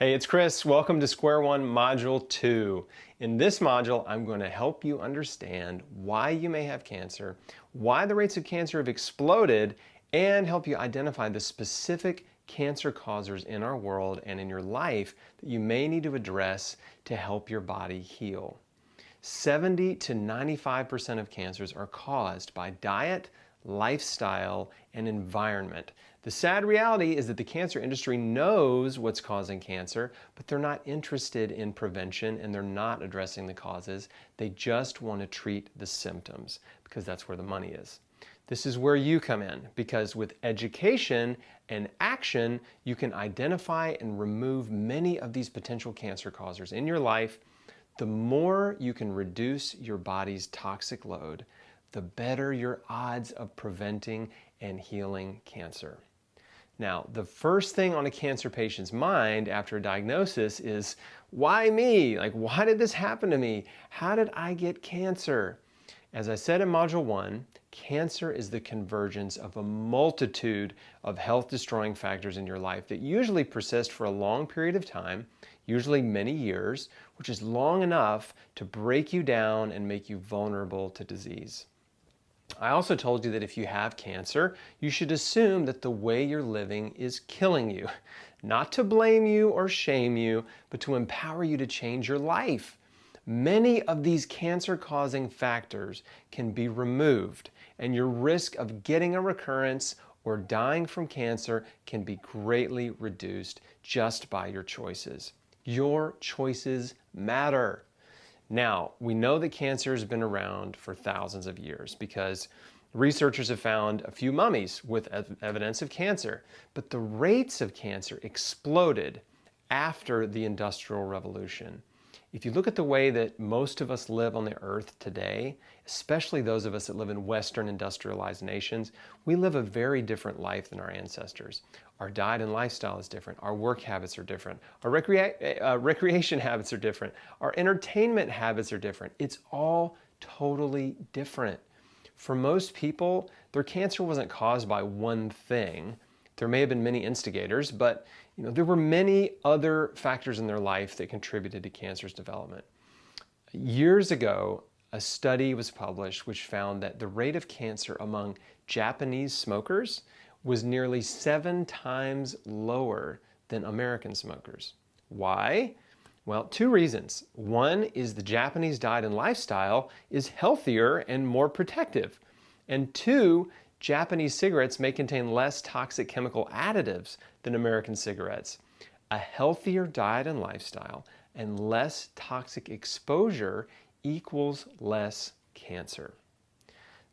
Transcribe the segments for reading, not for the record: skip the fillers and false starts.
Hey, it's Chris. Welcome to Square One Module 2. In this module, I'm going to help you understand why you may have cancer, why the rates of cancer have exploded, and help you identify the specific cancer causers in our world and in your life that you may need to address to help your body heal. 70 to 95% of cancers are caused by diet, lifestyle, and environment. The sad reality is that the cancer industry knows what's causing cancer, but they're not interested in prevention and they're not addressing the causes. They just want to treat the symptoms because that's where the money is. This is where you come in, because with education and action, you can identify and remove many of these potential cancer causers in your life. The more you can reduce your body's toxic load, the better your odds of preventing and healing cancer. Now, the first thing on a cancer patient's mind after a diagnosis is, why me? Like, why did this happen to me? How did I get cancer? As I said in Module 1, cancer is the convergence of a multitude of health-destroying factors in your life that usually persist for a long period of time, usually many years, which is long enough to break you down and make you vulnerable to disease. I also told you that if you have cancer, you should assume that the way you're living is killing you. Not to blame you or shame you, but to empower you to change your life. Many of these cancer-causing factors can be removed, and your risk of getting a recurrence or dying from cancer can be greatly reduced just by your choices. Your choices matter. Now, we know that cancer has been around for thousands of years because researchers have found a few mummies with evidence of cancer, but the rates of cancer exploded after the Industrial Revolution. If you look at the way that most of us live on the earth today, especially those of us that live in Western industrialized nations, we live a very different life than our ancestors. Our diet and lifestyle is different. Our work habits are different. Our recreation habits are different. Our entertainment habits are different. It's all totally different. For most people, their cancer wasn't caused by one thing. There may have been many instigators, but there were many other factors in their life that contributed to cancer's development. Years ago, a study was published which found that the rate of cancer among Japanese smokers was nearly 7 times lower than American smokers. Why? Well, 2 reasons. One is the Japanese diet and lifestyle is healthier and more protective. And 2, Japanese cigarettes may contain less toxic chemical additives than American cigarettes. A healthier diet and lifestyle and less toxic exposure equals less cancer.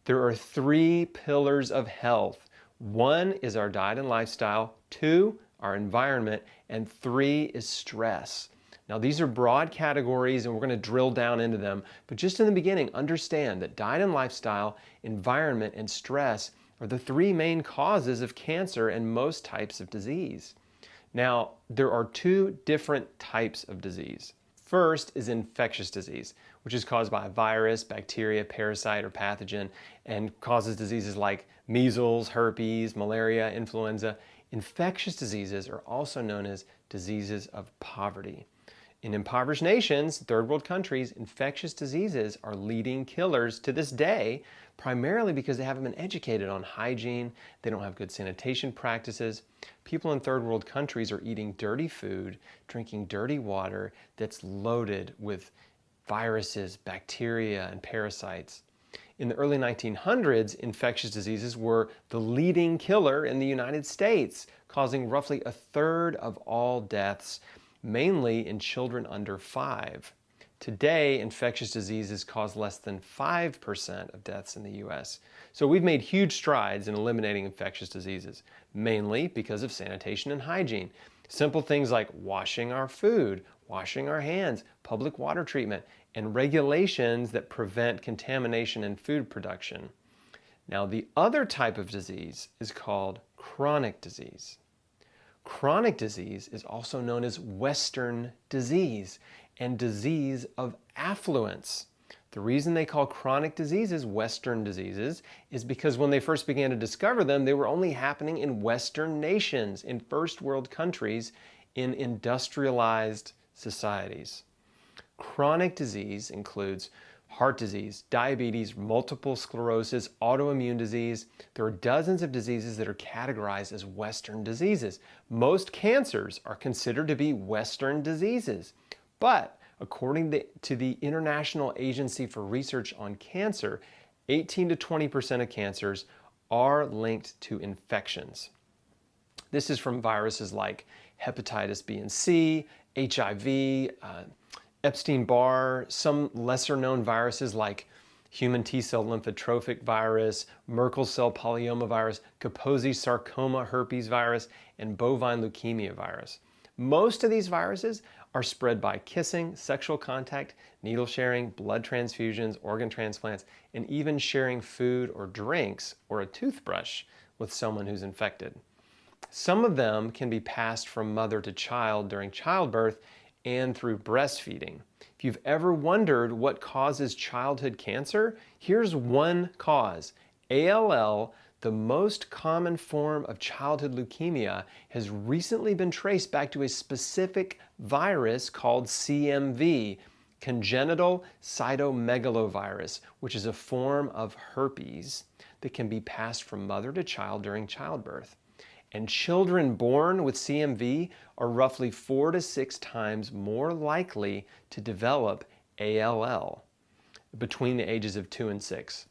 There are 3 pillars of health. 1 is our diet and lifestyle, 2, our environment, and 3 is stress. Now, these are broad categories and we're going to drill down into them, but just in the beginning, understand that diet and lifestyle, environment, and stress are the 3 main causes of cancer and most types of disease. Now, there are 2 different types of disease. First is infectious disease, which is caused by a virus, bacteria, parasite, or pathogen, and causes diseases like measles, herpes, malaria, influenza. Infectious diseases are also known as diseases of poverty. In impoverished nations, third world countries, infectious diseases are leading killers to this day, primarily because they haven't been educated on hygiene, they don't have good sanitation practices. People in third world countries are eating dirty food, drinking dirty water that's loaded with viruses, bacteria, and parasites. In the early 1900s, infectious diseases were the leading killer in the United States, causing roughly 1/3 of all deaths, mainly in children under 5. Today, infectious diseases cause less than 5% of deaths in the US. So we've made huge strides in eliminating infectious diseases, mainly because of sanitation and hygiene. Simple things like washing our food, washing our hands, public water treatment, and regulations that prevent contamination in food production. Now, the other type of disease is called chronic disease. Chronic disease is also known as Western disease and disease of affluence. The reason they call chronic diseases Western diseases is because when they first began to discover them, they were only happening in Western nations, in first world countries, in industrialized societies. Chronic disease includes heart disease, diabetes, multiple sclerosis, autoimmune disease. There are dozens of diseases that are categorized as Western diseases. Most cancers are considered to be Western diseases. But according to the International Agency for Research on Cancer, 18 to 20% of cancers are linked to infections. This is from viruses like hepatitis B and C, HIV, Epstein-Barr, some lesser-known viruses like human T-cell lymphotrophic virus, Merkel cell polyomavirus, Kaposi sarcoma herpes virus, and bovine leukemia virus. Most of these viruses are spread by kissing, sexual contact, needle sharing, blood transfusions, organ transplants, and even sharing food or drinks or a toothbrush with someone who's infected. Some of them can be passed from mother to child during childbirth and through breastfeeding. If you've ever wondered what causes childhood cancer, here's one cause. ALL, the most common form of childhood leukemia, has recently been traced back to a specific virus called CMV, congenital cytomegalovirus, which is a form of herpes that can be passed from mother to child during childbirth. And children born with CMV are roughly 4 to 6 times more likely to develop ALL between the ages of 2 and 6.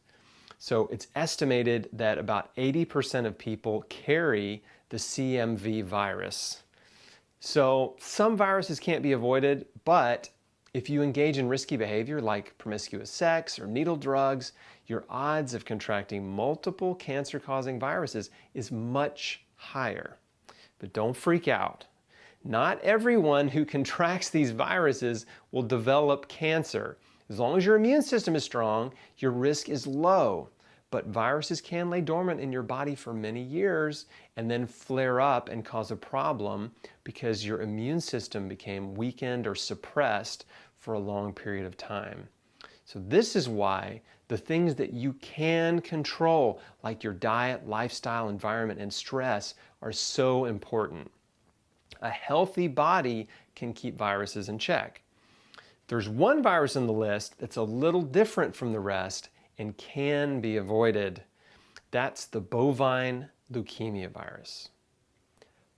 So it's estimated that about 80% of people carry the CMV virus. So some viruses can't be avoided, but if you engage in risky behavior like promiscuous sex or needle drugs, your odds of contracting multiple cancer-causing viruses is much higher. But don't freak out. Not everyone who contracts these viruses will develop cancer. As long as your immune system is strong, your risk is low. But viruses can lay dormant in your body for many years and then flare up and cause a problem because your immune system became weakened or suppressed for a long period of time. So this is why the things that you can control, like your diet, lifestyle, environment, and stress, are so important. A healthy body can keep viruses in check. There's one virus on the list that's a little different from the rest and can be avoided. That's the bovine leukemia virus.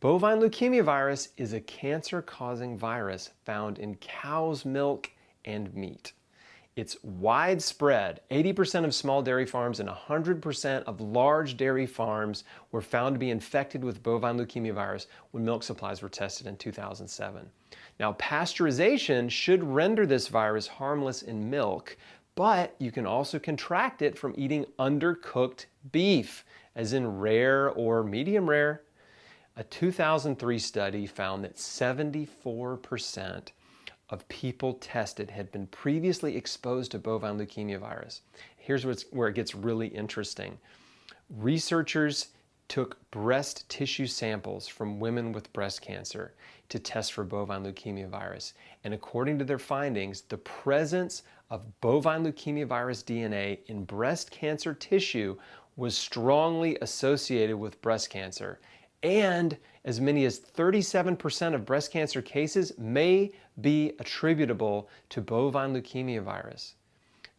Bovine leukemia virus is a cancer-causing virus found in cow's milk and meat. It's widespread. 80% of small dairy farms and 100% of large dairy farms were found to be infected with bovine leukemia virus when milk supplies were tested in 2007. Now, pasteurization should render this virus harmless in milk, but you can also contract it from eating undercooked beef, as in rare or medium rare. A 2003 study found that 74% of people tested had been previously exposed to bovine leukemia virus. Here's where it gets really interesting. Researchers took breast tissue samples from women with breast cancer to test for bovine leukemia virus. And according to their findings, the presence of bovine leukemia virus DNA in breast cancer tissue was strongly associated with breast cancer. And as many as 37% of breast cancer cases may be attributable to bovine leukemia virus.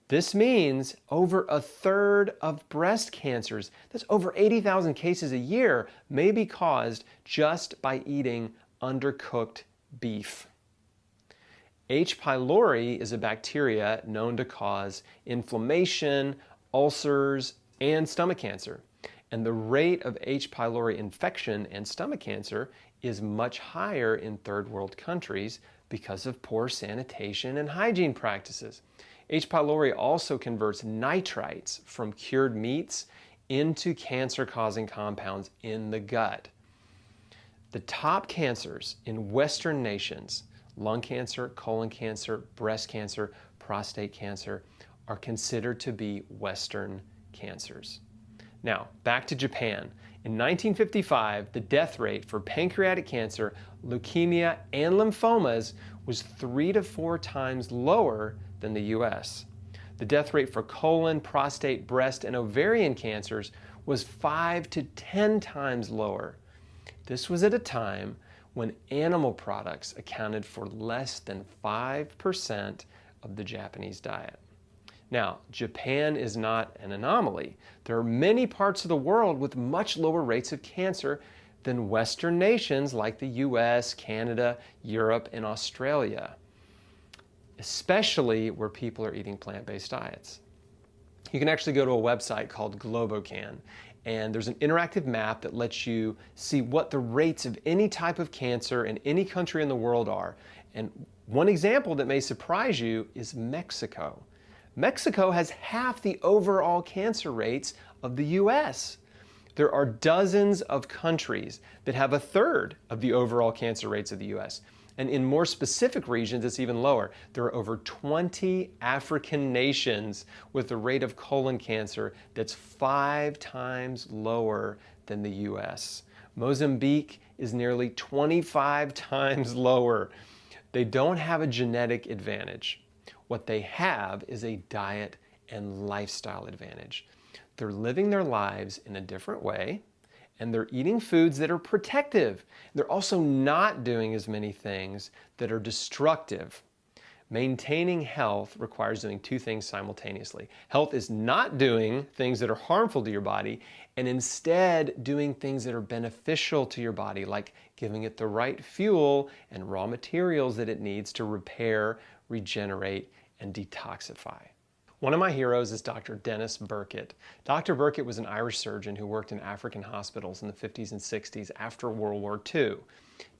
This means over a third of breast cancers, that's over 80,000 cases a year, may be caused just by eating undercooked beef. H. pylori is a bacteria known to cause inflammation, ulcers, and stomach cancer. And the rate of H. pylori infection and stomach cancer is much higher in third world countries because of poor sanitation and hygiene practices. H. pylori also converts nitrites from cured meats into cancer-causing compounds in the gut. The top cancers in Western nations, lung cancer, colon cancer, breast cancer, prostate cancer, are considered to be Western cancers. Now, back to Japan. In 1955, the death rate for pancreatic cancer, leukemia, and lymphomas was 3 to 4 times lower than the US. The death rate for colon, prostate, breast, and ovarian cancers was 5 to 10 times lower. This was at a time when animal products accounted for less than 5% of the Japanese diet. Now, Japan is not an anomaly. There are many parts of the world with much lower rates of cancer than Western nations like the US, Canada, Europe, and Australia, especially where people are eating plant-based diets. You can actually go to a website called Globocan, and there's an interactive map that lets you see what the rates of any type of cancer in any country in the world are. And one example that may surprise you is Mexico. Mexico has half the overall cancer rates of the US. There are dozens of countries that have a third of the overall cancer rates of the US. And in more specific regions, it's even lower. There are over 20 African nations with a rate of colon cancer that's 5 times lower than the US. Mozambique is nearly 25 times lower. They don't have a genetic advantage. What they have is a diet and lifestyle advantage. They're living their lives in a different way, and they're eating foods that are protective. They're also not doing as many things that are destructive. Maintaining health requires doing two things simultaneously. Health is not doing things that are harmful to your body, and instead doing things that are beneficial to your body, like giving it the right fuel and raw materials that it needs to repair, regenerate, and detoxify. One of my heroes is Dr. Dennis Burkitt. Dr. Burkitt was an Irish surgeon who worked in African hospitals in the 50s and 60s after World War II.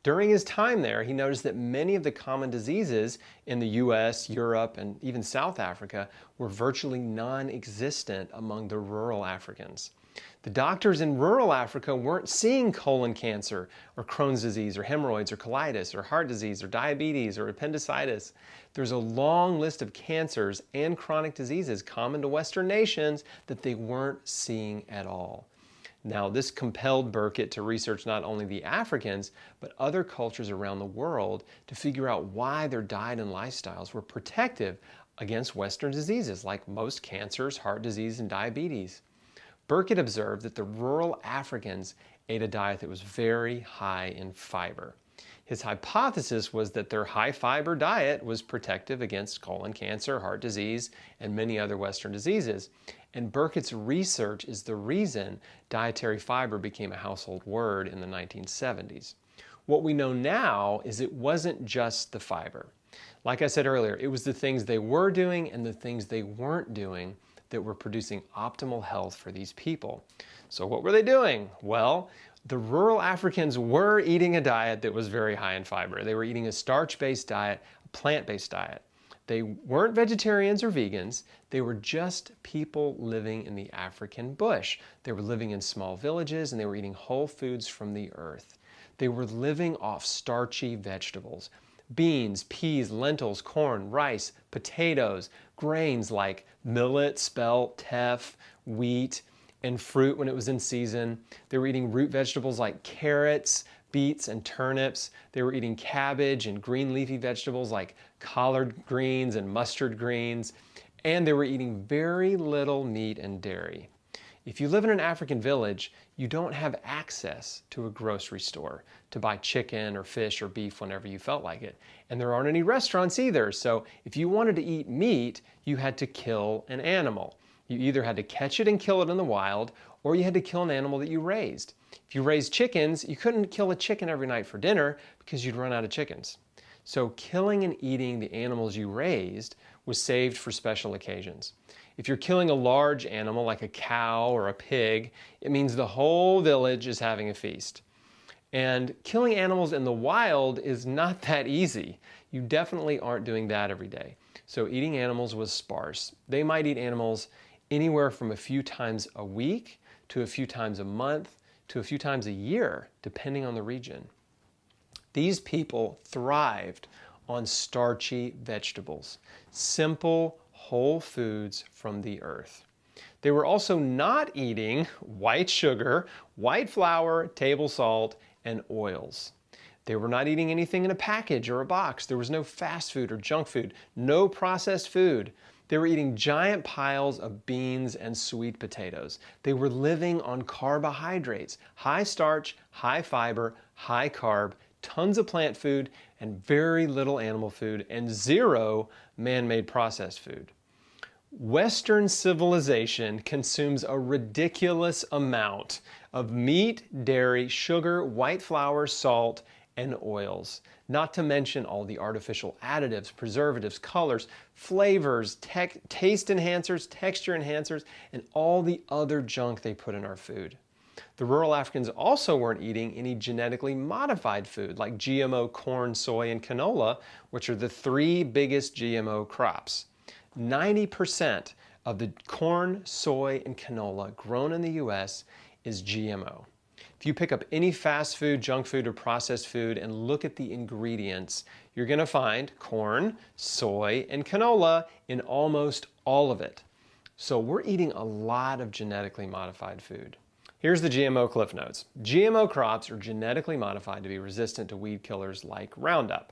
During his time there, he noticed that many of the common diseases in the US, Europe, and even South Africa were virtually non-existent among the rural Africans. The doctors in rural Africa weren't seeing colon cancer or Crohn's disease or hemorrhoids or colitis or heart disease or diabetes or appendicitis. There's a long list of cancers and chronic diseases common to Western nations that they weren't seeing at all. Now, this compelled Burkitt to research not only the Africans, but other cultures around the world to figure out why their diet and lifestyles were protective against Western diseases like most cancers, heart disease, and diabetes. Burkitt observed that the rural Africans ate a diet that was very high in fiber. His hypothesis was that their high-fiber diet was protective against colon cancer, heart disease, and many other Western diseases. And Burkitt's research is the reason dietary fiber became a household word in the 1970s. What we know now is it wasn't just the fiber. Like I said earlier, it was the things they were doing and the things they weren't doing that were producing optimal health for these people. So what were they doing? Well, the rural Africans were eating a diet that was very high in fiber. They were eating a starch-based diet, a plant-based diet. They weren't vegetarians or vegans. They were just people living in the African bush. They were living in small villages and they were eating whole foods from the earth. They were living off starchy vegetables. Beans, peas, lentils, corn, rice, potatoes, grains like millet, spelt, teff, wheat, and fruit when it was in season. They were eating root vegetables like carrots, beets, and turnips. They were eating cabbage and green leafy vegetables like collard greens and mustard greens. And they were eating very little meat and dairy. If you live in an African village, you don't have access to a grocery store to buy chicken or fish or beef whenever you felt like it. And there aren't any restaurants either, so if you wanted to eat meat, you had to kill an animal. You either had to catch it and kill it in the wild, or you had to kill an animal that you raised. If you raised chickens, you couldn't kill a chicken every night for dinner because you'd run out of chickens. So killing and eating the animals you raised was saved for special occasions. If you're killing a large animal like a cow or a pig, it means the whole village is having a feast. And killing animals in the wild is not that easy. You definitely aren't doing that every day. So eating animals was sparse. They might eat animals anywhere from a few times a week to a few times a month to a few times a year, depending on the region. These people thrived on starchy vegetables, simple, whole foods from the earth. They were also not eating white sugar, white flour, table salt, and oils. They were not eating anything in a package or a box. There was no fast food or junk food, no processed food. They were eating giant piles of beans and sweet potatoes. They were living on carbohydrates, high starch, high fiber, high carb, tons of plant food and very little animal food, and zero man-made processed food. Western civilization consumes a ridiculous amount of meat, dairy, sugar, white flour, salt, and oils, not to mention all the artificial additives, preservatives, colors, flavors, taste enhancers, texture enhancers, and all the other junk they put in our food. The rural Africans also weren't eating any genetically modified food like GMO corn, soy, and canola, which are the three biggest GMO crops. 90% of the corn, soy, and canola grown in the US is GMO. If you pick up any fast food, junk food, or processed food and look at the ingredients, you're going to find corn, soy, and canola in almost all of it. So we're eating a lot of genetically modified food. Here's the GMO Cliff Notes. GMO crops are genetically modified to be resistant to weed killers like Roundup.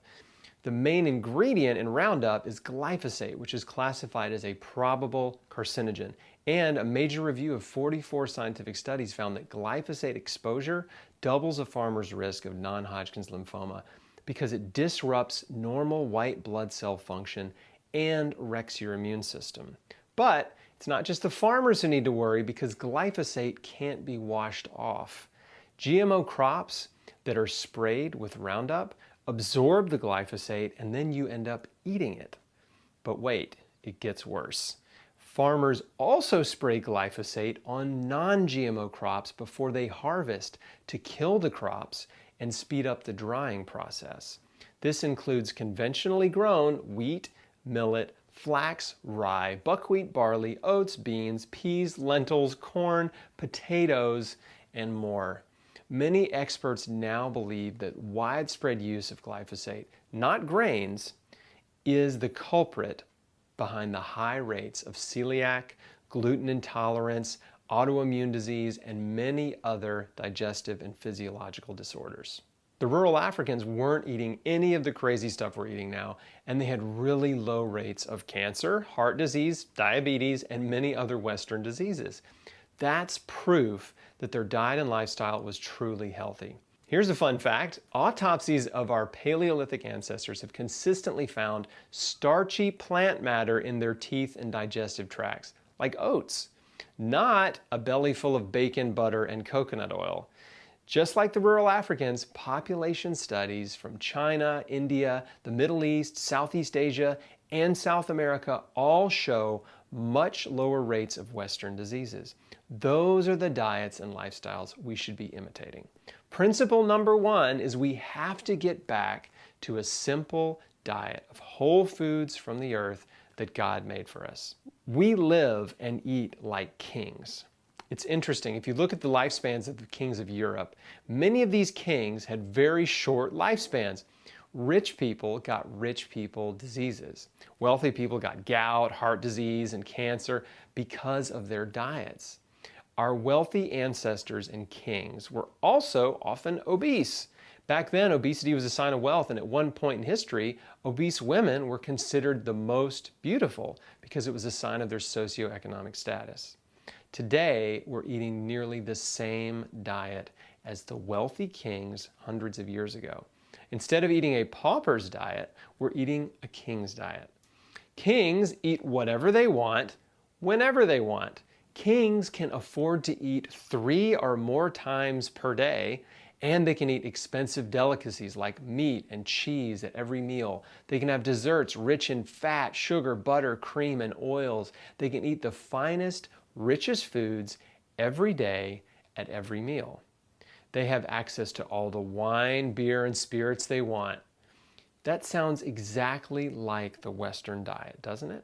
The main ingredient in Roundup is glyphosate, which is classified as a probable carcinogen. And a major review of 44 scientific studies found that glyphosate exposure doubles a farmer's risk of non-Hodgkin's lymphoma because it disrupts normal white blood cell function and wrecks your immune system. But it's not just the farmers who need to worry because glyphosate can't be washed off. GMO crops that are sprayed with Roundup absorb the glyphosate and then you end up eating it. But wait, it gets worse. Farmers also spray glyphosate on non-GMO crops before they harvest to kill the crops and speed up the drying process. This includes conventionally grown wheat, millet, flax, rye, buckwheat, barley, oats, beans, peas, lentils, corn, potatoes, and more. Many experts now believe that widespread use of glyphosate, not grains, is the culprit behind the high rates of celiac, gluten intolerance, autoimmune disease, and many other digestive and physiological disorders. The rural Africans weren't eating any of the crazy stuff we're eating now, and they had really low rates of cancer, heart disease, diabetes, and many other Western diseases. That's proof that their diet and lifestyle was truly healthy. Here's a fun fact. Autopsies of our Paleolithic ancestors have consistently found starchy plant matter in their teeth and digestive tracts, like oats, not a belly full of bacon, butter, and coconut oil. Just like the rural Africans, population studies from China, India, the Middle East, Southeast Asia, and South America all show much lower rates of Western diseases. Those are the diets and lifestyles we should be imitating. Principle number one is we have to get back to a simple diet of whole foods from the earth that God made for us. We live and eat like kings. It's interesting, if you look at the lifespans of the kings of Europe, many of these kings had very short lifespans. Rich people got rich people diseases. Wealthy people got gout, heart disease, and cancer because of their diets. Our wealthy ancestors and kings were also often obese. Back then, obesity was a sign of wealth, and at one point in history, obese women were considered the most beautiful because it was a sign of their socioeconomic status. Today, we're eating nearly the same diet as the wealthy kings hundreds of years ago. Instead of eating a pauper's diet, we're eating a king's diet. Kings eat whatever they want, whenever they want. Kings can afford to eat 3 or more times per day, and they can eat expensive delicacies like meat and cheese at every meal. They can have desserts rich in fat, sugar, butter, cream, and oils. They can eat the finest, richest foods every day at every meal. They have access to all the wine, beer, and spirits they want. That sounds exactly like the Western diet, doesn't it?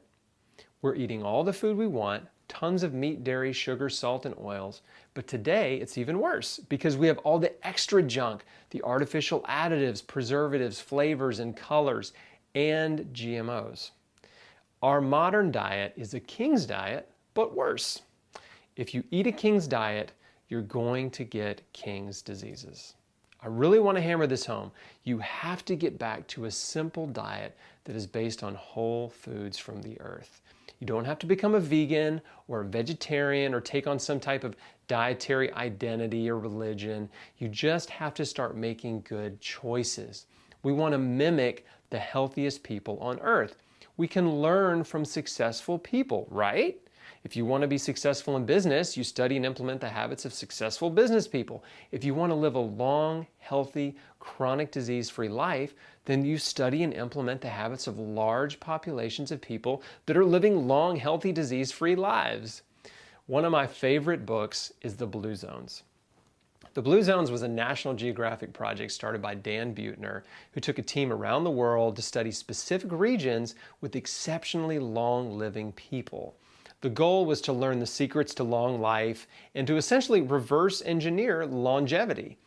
We're eating all the food we want, tons of meat, dairy, sugar, salt, and oils. But today, it's even worse because we have all the extra junk, the artificial additives, preservatives, flavors, and colors, and GMOs. Our modern diet is a king's diet, but worse. If you eat a king's diet, you're going to get king's diseases. I really want to hammer this home. You have to get back to a simple diet that is based on whole foods from the earth. You don't have to become a vegan or a vegetarian or take on some type of dietary identity or religion. You just have to start making good choices. We want to mimic the healthiest people on earth. We can learn from successful people, right? If you want to be successful in business, you study and implement the habits of successful business people. If you want to live a long, healthy, chronic disease-free life, then you study and implement the habits of large populations of people that are living long, healthy, disease-free lives. One of my favorite books is The Blue Zones. The Blue Zones was a National Geographic project started by Dan Buettner, who took a team around the world to study specific regions with exceptionally long-living people. The goal was to learn the secrets to long life and to essentially reverse engineer longevity.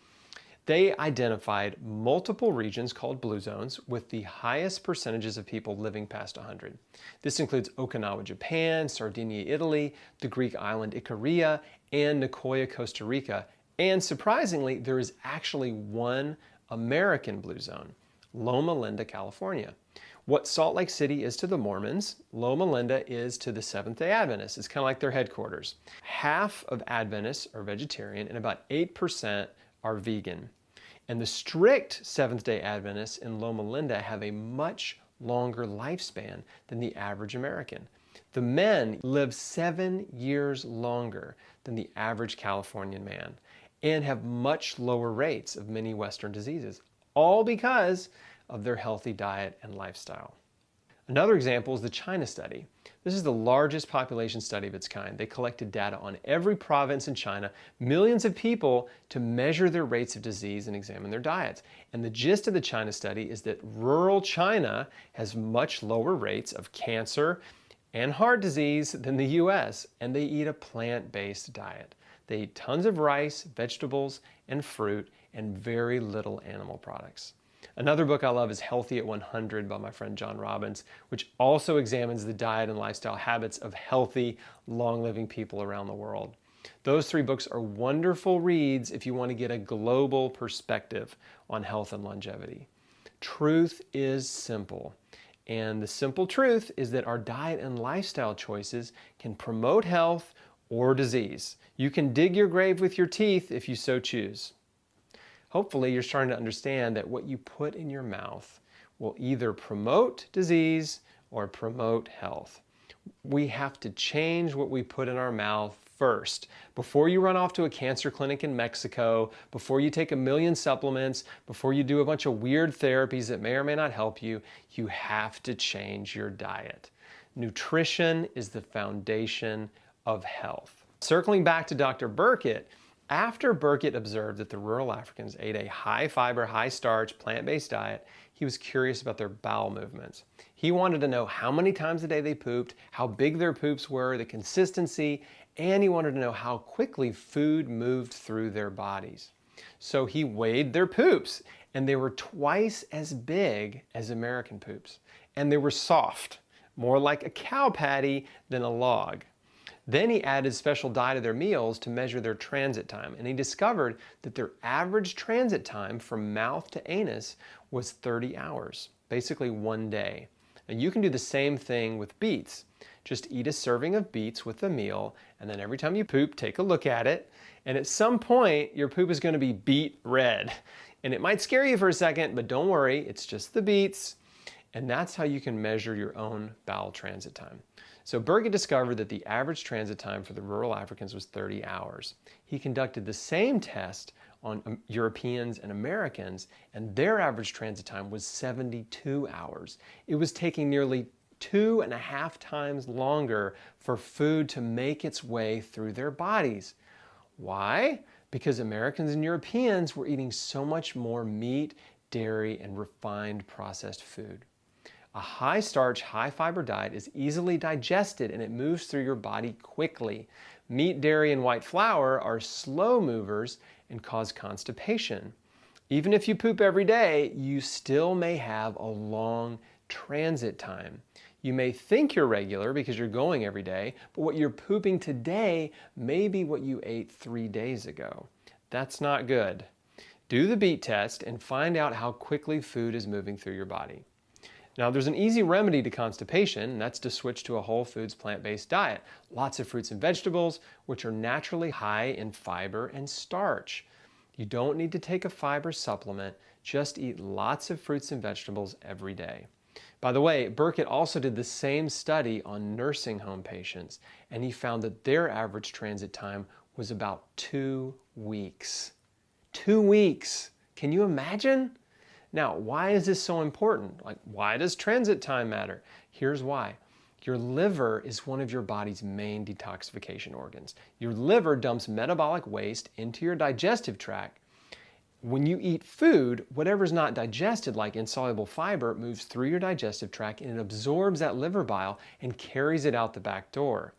They identified multiple regions called blue zones with the highest percentages of people living past 100. This includes Okinawa, Japan, Sardinia, Italy, the Greek island Icaria, and Nicoya, Costa Rica. And surprisingly, there is actually one American blue zone, Loma Linda, California. What Salt Lake City is to the Mormons, Loma Linda is to the Seventh-day Adventists. It's kind of like their headquarters. Half of Adventists are vegetarian and about 8% are vegan. And the strict Seventh-day Adventists in Loma Linda have a much longer lifespan than the average American. The men live 7 years longer than the average Californian man and have much lower rates of many Western diseases, all because of their healthy diet and lifestyle. Another example is the China study. This is the largest population study of its kind. They collected data on every province in China, millions of people, to measure their rates of disease and examine their diets. And the gist of the China study is that rural China has much lower rates of cancer and heart disease than the US, and they eat a plant-based diet. They eat tons of rice, vegetables, and fruit, and very little animal products. Another book I love is Healthy at 100 by my friend John Robbins, which also examines the diet and lifestyle habits of healthy, long-living people around the world. Those 3 books are wonderful reads if you want to get a global perspective on health and longevity. Truth is simple, and the simple truth is that our diet and lifestyle choices can promote health or disease. You can dig your grave with your teeth if you so choose. Hopefully, you're starting to understand that what you put in your mouth will either promote disease or promote health. We have to change what we put in our mouth first. Before you run off to a cancer clinic in Mexico, before you take a million supplements, before you do a bunch of weird therapies that may or may not help you, you have to change your diet. Nutrition is the foundation of health. Circling back to Dr. Burkitt, after Burkitt observed that the rural Africans ate a high-fiber, high-starch, plant-based diet, he was curious about their bowel movements. He wanted to know how many times a day they pooped, how big their poops were, the consistency, and he wanted to know how quickly food moved through their bodies. So he weighed their poops, and they were twice as big as American poops. And they were soft, more like a cow patty than a log. Then he added special dye to their meals to measure their transit time, and he discovered that their average transit time from mouth to anus was 30 hours, basically 1 day. And you can do the same thing with beets. Just eat a serving of beets with a meal, and then every time you poop, take a look at it, and at some point, your poop is going to be beet red. And it might scare you for a second, but don't worry, it's just the beets. And that's how you can measure your own bowel transit time. So Burkitt discovered that the average transit time for the rural Africans was 30 hours. He conducted the same test on Europeans and Americans, and their average transit time was 72 hours. It was taking nearly 2.5 times longer for food to make its way through their bodies. Why? Because Americans and Europeans were eating so much more meat, dairy, and refined processed food. A high-starch, high-fiber diet is easily digested and it moves through your body quickly. Meat, dairy, and white flour are slow movers and cause constipation. Even if you poop every day, you still may have a long transit time. You may think you're regular because you're going every day, but what you're pooping today may be what you ate 3 days ago. That's not good. Do the beet test and find out how quickly food is moving through your body. Now, there's an easy remedy to constipation, and that's to switch to a whole foods plant-based diet. Lots of fruits and vegetables, which are naturally high in fiber and starch. You don't need to take a fiber supplement, just eat lots of fruits and vegetables every day. By the way, Burkitt also did the same study on nursing home patients, and he found that their average transit time was about 2 weeks. 2 weeks! Can you imagine? Now, why is this so important? Like, why does transit time matter? Here's why. Your liver is one of your body's main detoxification organs. Your liver dumps metabolic waste into your digestive tract. When you eat food, whatever's not digested, like insoluble fiber, moves through your digestive tract and it absorbs that liver bile and carries it out the back door.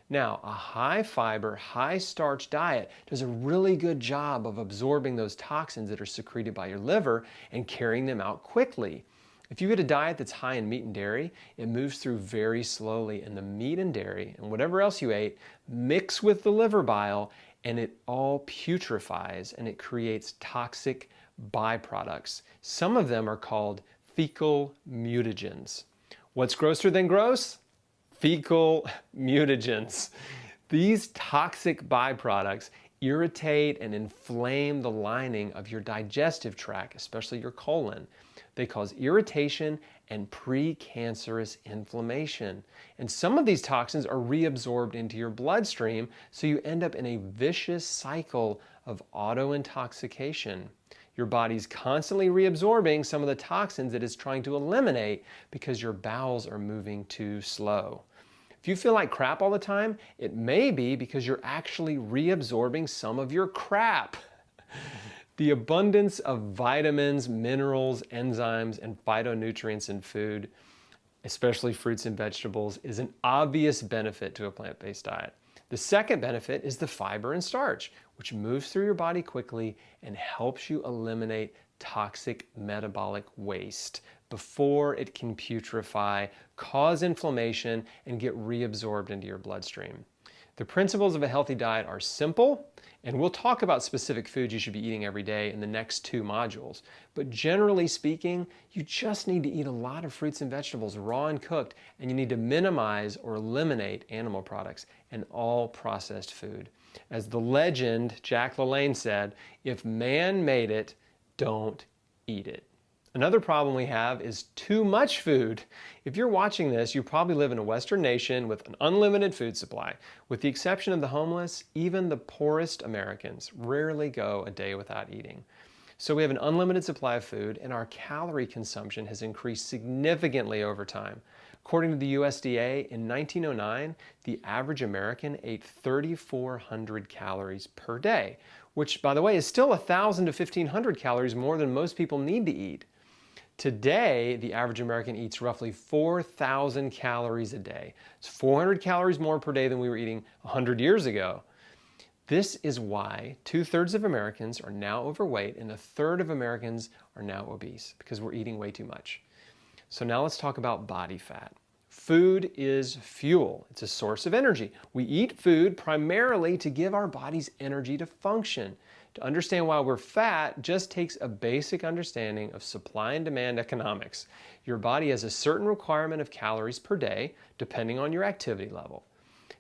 Now, a high fiber, high starch diet does a really good job of absorbing those toxins that are secreted by your liver and carrying them out quickly. If you get a diet that's high in meat and dairy, it moves through very slowly, and the meat and dairy and whatever else you ate mix with the liver bile and it all putrefies and it creates toxic byproducts. Some of them are called fecal mutagens. What's grosser than gross? Fecal mutagens. These toxic byproducts irritate and inflame the lining of your digestive tract, especially your colon. They cause irritation and precancerous inflammation. And some of these toxins are reabsorbed into your bloodstream, so you end up in a vicious cycle of auto-intoxication. Your body's constantly reabsorbing some of the toxins that it's trying to eliminate because your bowels are moving too slow. If you feel like crap all the time, it may be because you're actually reabsorbing some of your crap. The abundance of vitamins, minerals, enzymes, and phytonutrients in food, especially fruits and vegetables, is an obvious benefit to a plant-based diet. The second benefit is the fiber and starch, which moves through your body quickly and helps you eliminate toxic metabolic waste before it can putrefy, cause inflammation, and get reabsorbed into your bloodstream. The principles of a healthy diet are simple, and we'll talk about specific foods you should be eating every day in the next 2 modules. But generally speaking, you just need to eat a lot of fruits and vegetables, raw and cooked, and you need to minimize or eliminate animal products and all processed food. As the legend Jack LaLanne said, if man made it, don't eat it. Another problem we have is too much food. If you're watching this, you probably live in a Western nation with an unlimited food supply. With the exception of the homeless, even the poorest Americans rarely go a day without eating. So we have an unlimited supply of food, and our calorie consumption has increased significantly over time. According to the USDA, in 1909, the average American ate 3,400 calories per day, which, by the way, is still 1,000 to 1,500 calories more than most people need to eat. Today, the average American eats roughly 4,000 calories a day. It's 400 calories more per day than we were eating 100 years ago. This is why 2/3 of Americans are now overweight and 1/3 of Americans are now obese, because we're eating way too much. So now let's talk about body fat. Food is fuel. It's a source of energy. We eat food primarily to give our bodies energy to function. To understand why we're fat just takes a basic understanding of supply and demand economics. Your body has a certain requirement of calories per day, depending on your activity level.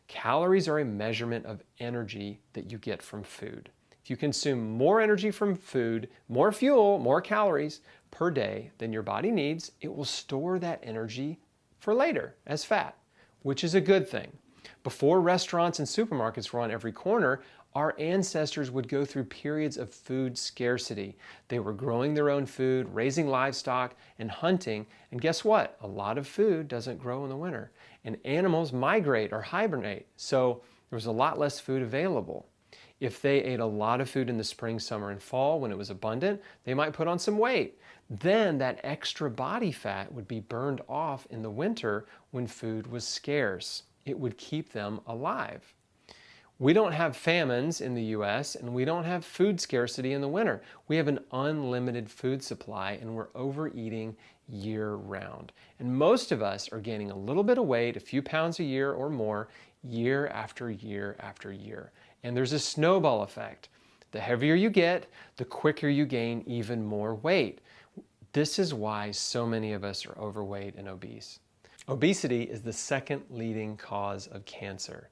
Calories are a measurement of energy that you get from food. If you consume more energy from food, more fuel, more calories per day than your body needs, it will store that energy for later as fat, which is a good thing. Before restaurants and supermarkets were on every corner, our ancestors would go through periods of food scarcity. They were growing their own food, raising livestock, and hunting. And guess what? A lot of food doesn't grow in the winter. And animals migrate or hibernate, so there was a lot less food available. If they ate a lot of food in the spring, summer, and fall when it was abundant, they might put on some weight. Then that extra body fat would be burned off in the winter when food was scarce. It would keep them alive. We don't have famines in the US, and we don't have food scarcity in the winter. We have an unlimited food supply, and we're overeating year-round. And most of us are gaining a little bit of weight, a few pounds a year or more, year after year after year. And there's a snowball effect. The heavier you get, the quicker you gain even more weight. This is why so many of us are overweight and obese. Obesity is the second leading cause of cancer.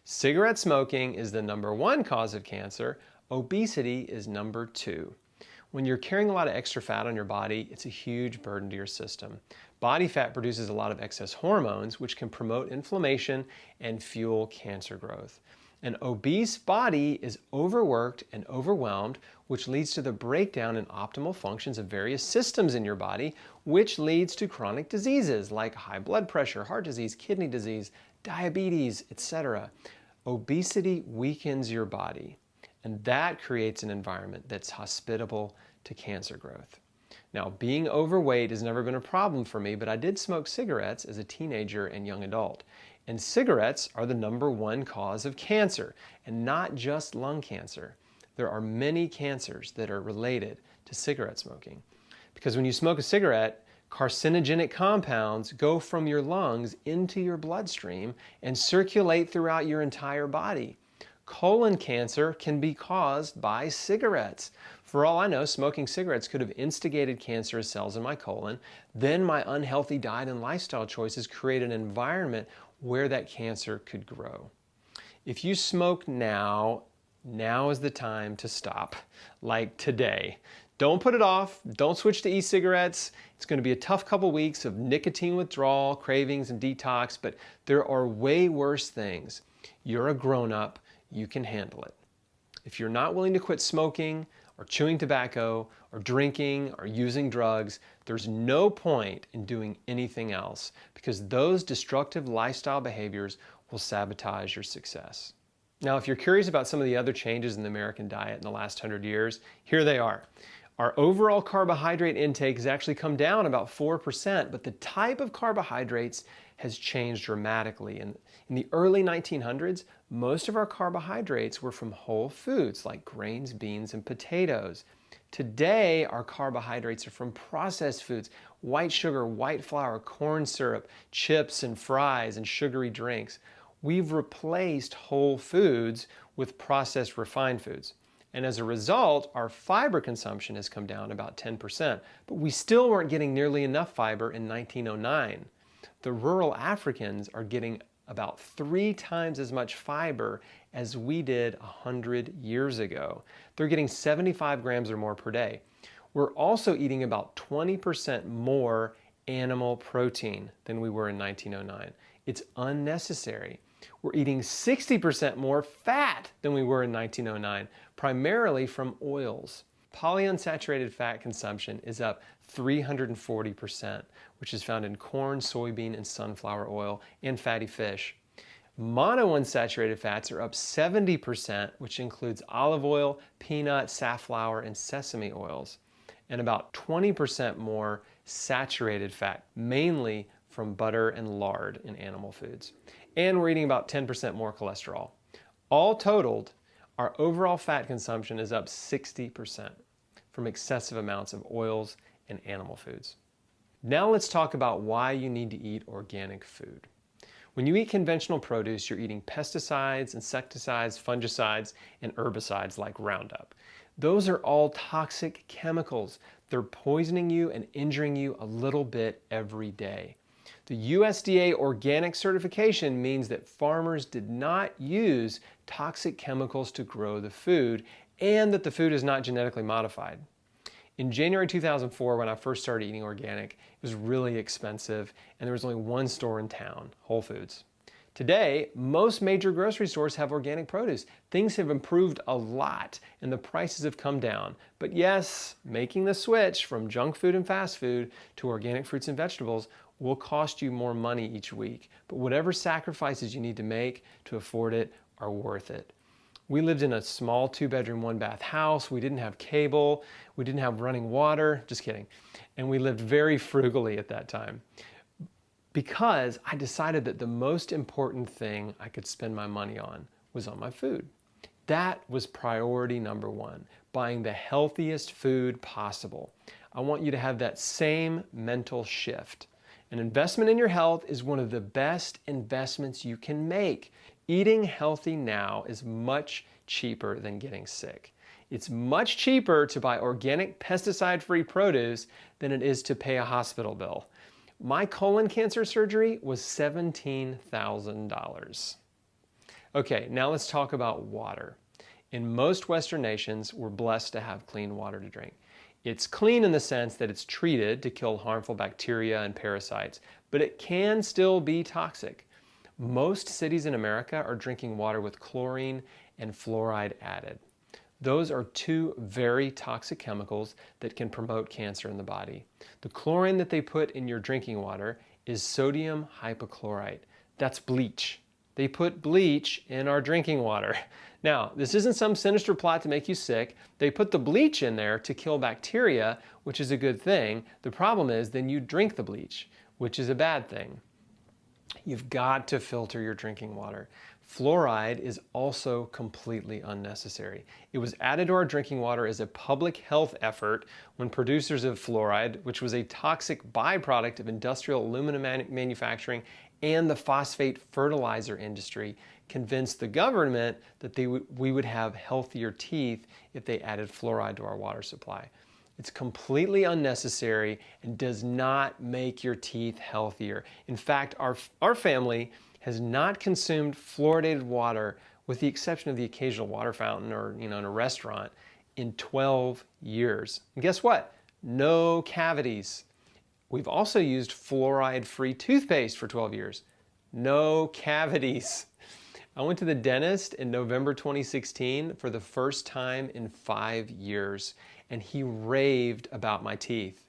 Cigarette smoking is the #1 cause of cancer. Obesity is #2. When you're carrying a lot of extra fat on your body, it's a huge burden to your system. Body fat produces a lot of excess hormones, which can promote inflammation and fuel cancer growth. An obese body is overworked and overwhelmed, which leads to the breakdown in optimal functions of various systems in your body, which leads to chronic diseases like high blood pressure, heart disease, kidney disease, diabetes, etc. Obesity weakens your body, and that creates an environment that's hospitable to cancer growth. Now, being overweight has never been a problem for me, but I did smoke cigarettes as a teenager and young adult. And cigarettes are the #1 cause of cancer, and not just lung cancer. There are many cancers that are related to cigarette smoking. Because when you smoke a cigarette, carcinogenic compounds go from your lungs into your bloodstream and circulate throughout your entire body. Colon cancer can be caused by cigarettes. For all I know, smoking cigarettes could have instigated cancerous cells in my colon. Then my unhealthy diet and lifestyle choices create an environment where that cancer could grow. If you smoke now is the time to stop, like today. Don't put it off. Don't switch to e-cigarettes. It's going to be a tough couple weeks of nicotine withdrawal, cravings, and detox, but there are way worse things. You're a grown-up. You can handle it. If you're not willing to quit smoking or chewing tobacco or drinking or using drugs, there's no point in doing anything else because those destructive lifestyle behaviors will sabotage your success. Now, if you're curious about some of the other changes in the American diet in the last 100 years, here they are. Our overall carbohydrate intake has actually come down about 4%, but the type of carbohydrates has changed dramatically. In the early 1900s, most of our carbohydrates were from whole foods like grains, beans, and potatoes. Today, our carbohydrates are from processed foods, white sugar, white flour, corn syrup, chips and fries, and sugary drinks. We've replaced whole foods with processed refined foods. And as a result, our fiber consumption has come down about 10%, but we still weren't getting nearly enough fiber in 1909. The rural Africans are getting about 3 times as much fiber as we did 100 years ago. They're getting 75 grams or more per day. We're also eating about 20% more animal protein than we were in 1909. It's unnecessary. We're eating 60% more fat than we were in 1909, primarily from oils. Polyunsaturated fat consumption is up 340%, which is found in corn, soybean, and sunflower oil, and fatty fish. Monounsaturated fats are up 70%, which includes olive oil, peanut, safflower, and sesame oils, and about 20% more saturated fat, mainly from butter and lard in animal foods. And we're eating about 10% more cholesterol. All totaled, our overall fat consumption is up 60% from excessive amounts of oils and animal foods. Now let's talk about why you need to eat organic food. When you eat conventional produce, you're eating pesticides, insecticides, fungicides, and herbicides like Roundup. Those are all toxic chemicals. They're poisoning you and injuring you a little bit every day. The USDA organic certification means that farmers did not use toxic chemicals to grow the food and that the food is not genetically modified. In January 2004, when I first started eating organic, it was really expensive and there was only one store in town, Whole Foods. Today, most major grocery stores have organic produce. Things have improved a lot and the prices have come down. But yes, making the switch from junk food and fast food to organic fruits and vegetables will cost you more money each week. But whatever sacrifices you need to make to afford it are worth it. We lived in a small 2-bedroom, 1-bath house. We didn't have cable. We didn't have running water. Just kidding. And we lived very frugally at that time because I decided that the most important thing I could spend my money on was on my food. That was priority #1, buying the healthiest food possible. I want you to have that same mental shift. An investment in your health is one of the best investments you can make. Eating healthy now is much cheaper than getting sick. It's much cheaper to buy organic pesticide-free produce than it is to pay a hospital bill. My colon cancer surgery was $17,000. Okay, now let's talk about water. In most Western nations, we're blessed to have clean water to drink. It's clean in the sense that it's treated to kill harmful bacteria and parasites, but it can still be toxic. Most cities in America are drinking water with chlorine and fluoride added. Those are two very toxic chemicals that can promote cancer in the body. The chlorine that they put in your drinking water is sodium hypochlorite. That's bleach. They put bleach in our drinking water. Now, this isn't some sinister plot to make you sick. They put the bleach in there to kill bacteria, which is a good thing. The problem is then you drink the bleach, which is a bad thing. You've got to filter your drinking water. Fluoride is also completely unnecessary. It was added to our drinking water as a public health effort when producers of fluoride, which was a toxic byproduct of industrial aluminum manufacturing and the phosphate fertilizer industry, convinced the government that we would have healthier teeth if they added fluoride to our water supply. It's completely unnecessary and does not make your teeth healthier. In fact, our family has not consumed fluoridated water, with the exception of the occasional water fountain or in a restaurant, in 12 years. And guess what? No cavities. We've also used fluoride-free toothpaste for 12 years. No cavities. I went to the dentist in November 2016 for the first time in 5 years, and he raved about my teeth.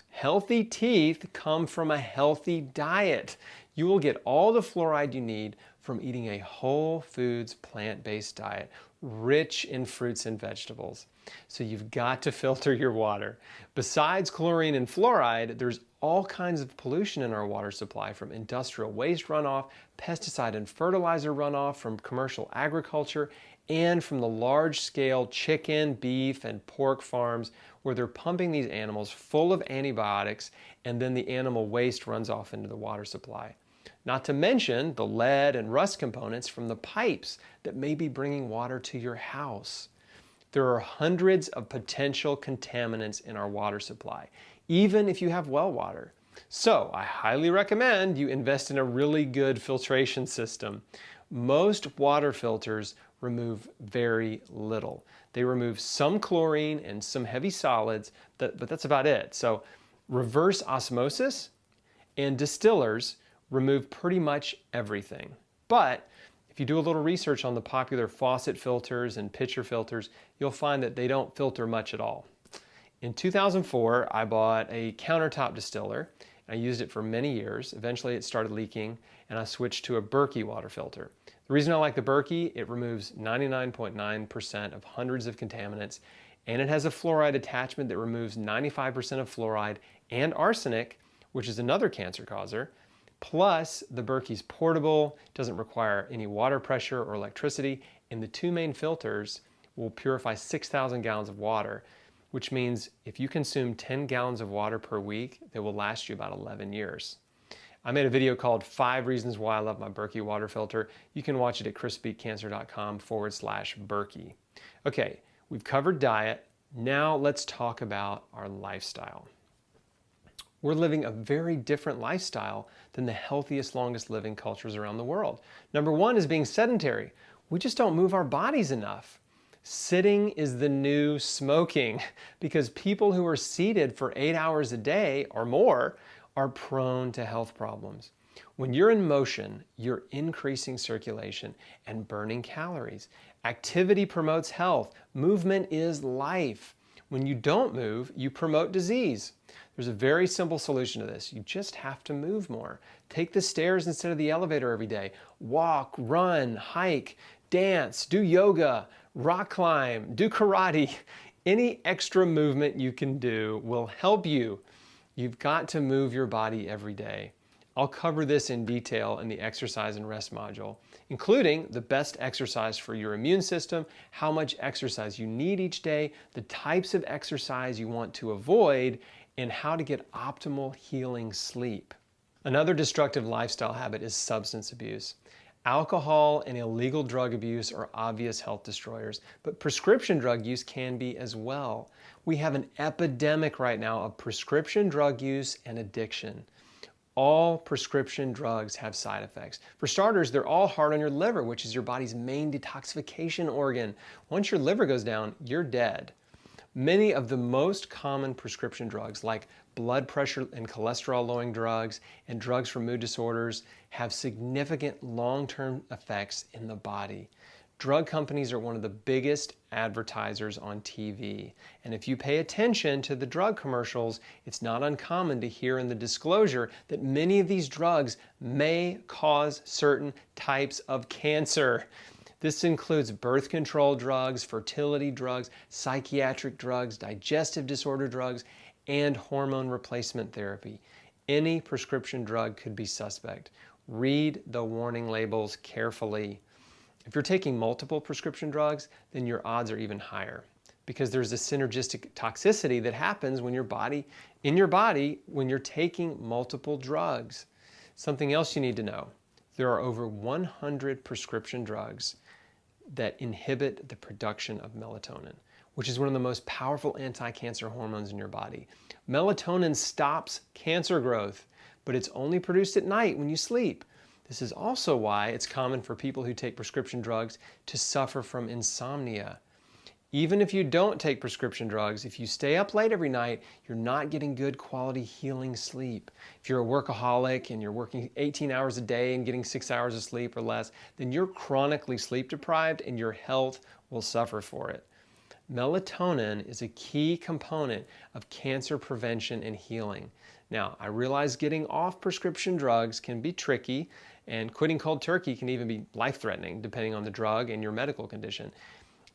Healthy teeth come from a healthy diet. You will get all the fluoride you need from eating a whole foods plant-based diet, rich in fruits and vegetables. So you've got to filter your water. Besides chlorine and fluoride, there's all kinds of pollution in our water supply, from industrial waste runoff, pesticide and fertilizer runoff from commercial agriculture, and from the large-scale chicken, beef, and pork farms where they're pumping these animals full of antibiotics, and then the animal waste runs off into the water supply. Not to mention the lead and rust components from the pipes that may be bringing water to your house. There are hundreds of potential contaminants in our water supply, even if you have well water. So I highly recommend you invest in a really good filtration system. Most water filters remove very little. They remove some chlorine and some heavy solids, but that's about it. So reverse osmosis and distillers remove pretty much everything. But if you do a little research on the popular faucet filters and pitcher filters, you'll find that they don't filter much at all. In 2004, I bought a countertop distiller. I used it for many years. Eventually it started leaking and I switched to a Berkey water filter. The reason I like the Berkey, it removes 99.9% of hundreds of contaminants, and it has a fluoride attachment that removes 95% of fluoride and arsenic, which is another cancer causer. Plus, the Berkey's portable, doesn't require any water pressure or electricity, and the two main filters will purify 6,000 gallons of water, which means if you consume 10 gallons of water per week, they will last you about 11 years. I made a video called 5 Reasons Why I Love My Berkey Water Filter. You can watch it at chrisbeatcancer.com/Berkey. Okay, we've covered diet. Now let's talk about our lifestyle. We're living a very different lifestyle than the healthiest, longest living cultures around the world. Number one is being sedentary. We just don't move our bodies enough. Sitting is the new smoking because people who are seated for 8 hours a day or more are prone to health problems. When you're in motion, you're increasing circulation and burning calories. Activity promotes health. Movement is life. When you don't move, you promote disease. There's a very simple solution to this. You just have to move more. Take the stairs instead of the elevator every day. Walk, run, hike, dance, do yoga, rock climb, do karate. Any extra movement you can do will help you. You've got to move your body every day. I'll cover this in detail in the exercise and rest module, including the best exercise for your immune system, how much exercise you need each day, the types of exercise you want to avoid, and how to get optimal healing sleep. Another destructive lifestyle habit is substance abuse. Alcohol and illegal drug abuse are obvious health destroyers, but prescription drug use can be as well. We have an epidemic right now of prescription drug use and addiction. All prescription drugs have side effects. For starters, they're all hard on your liver, which is your body's main detoxification organ. Once your liver goes down, you're dead. Many of the most common prescription drugs, like blood pressure and cholesterol lowering drugs and drugs for mood disorders, have significant long-term effects in the body. Drug companies are one of the biggest advertisers on TV. And if you pay attention to the drug commercials, it's not uncommon to hear in the disclosure that many of these drugs may cause certain types of cancer. This includes birth control drugs, fertility drugs, psychiatric drugs, digestive disorder drugs, and hormone replacement therapy. Any prescription drug could be suspect. Read the warning labels carefully. If you're taking multiple prescription drugs, then your odds are even higher because there's a synergistic toxicity that happens when in your body when you're taking multiple drugs. Something else you need to know. There are over 100 prescription drugs that inhibit the production of melatonin, which is one of the most powerful anti-cancer hormones in your body. Melatonin stops cancer growth, but it's only produced at night when you sleep. This is also why it's common for people who take prescription drugs to suffer from insomnia. Even if you don't take prescription drugs, if you stay up late every night, you're not getting good quality healing sleep. If you're a workaholic and you're working 18 hours a day and getting 6 hours of sleep or less, then you're chronically sleep deprived and your health will suffer for it. Melatonin is a key component of cancer prevention and healing. Now, I realize getting off prescription drugs can be tricky, and quitting cold turkey can even be life-threatening depending on the drug and your medical condition.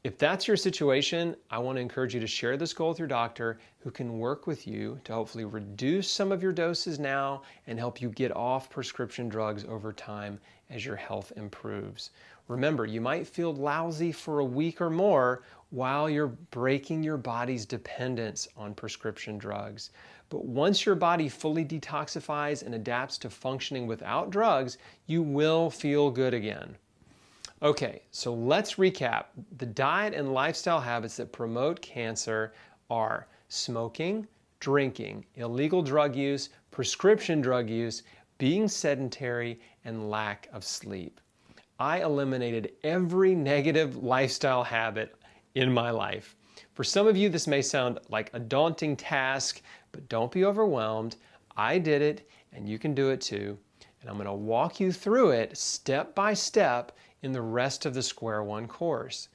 If that's your situation, I want to encourage you to share this goal with your doctor who can work with you to hopefully reduce some of your doses now and help you get off prescription drugs over time as your health improves. Remember, you might feel lousy for a week or more while you're breaking your body's dependence on prescription drugs. But once your body fully detoxifies and adapts to functioning without drugs, you will feel good again. Okay, so let's recap. The diet and lifestyle habits that promote cancer are smoking, drinking, illegal drug use, prescription drug use, being sedentary, and lack of sleep. I eliminated every negative lifestyle habit in my life. For some of you, this may sound like a daunting task, but don't be overwhelmed. I did it, and you can do it too. And I'm going to walk you through it step by step in the rest of the Square One course.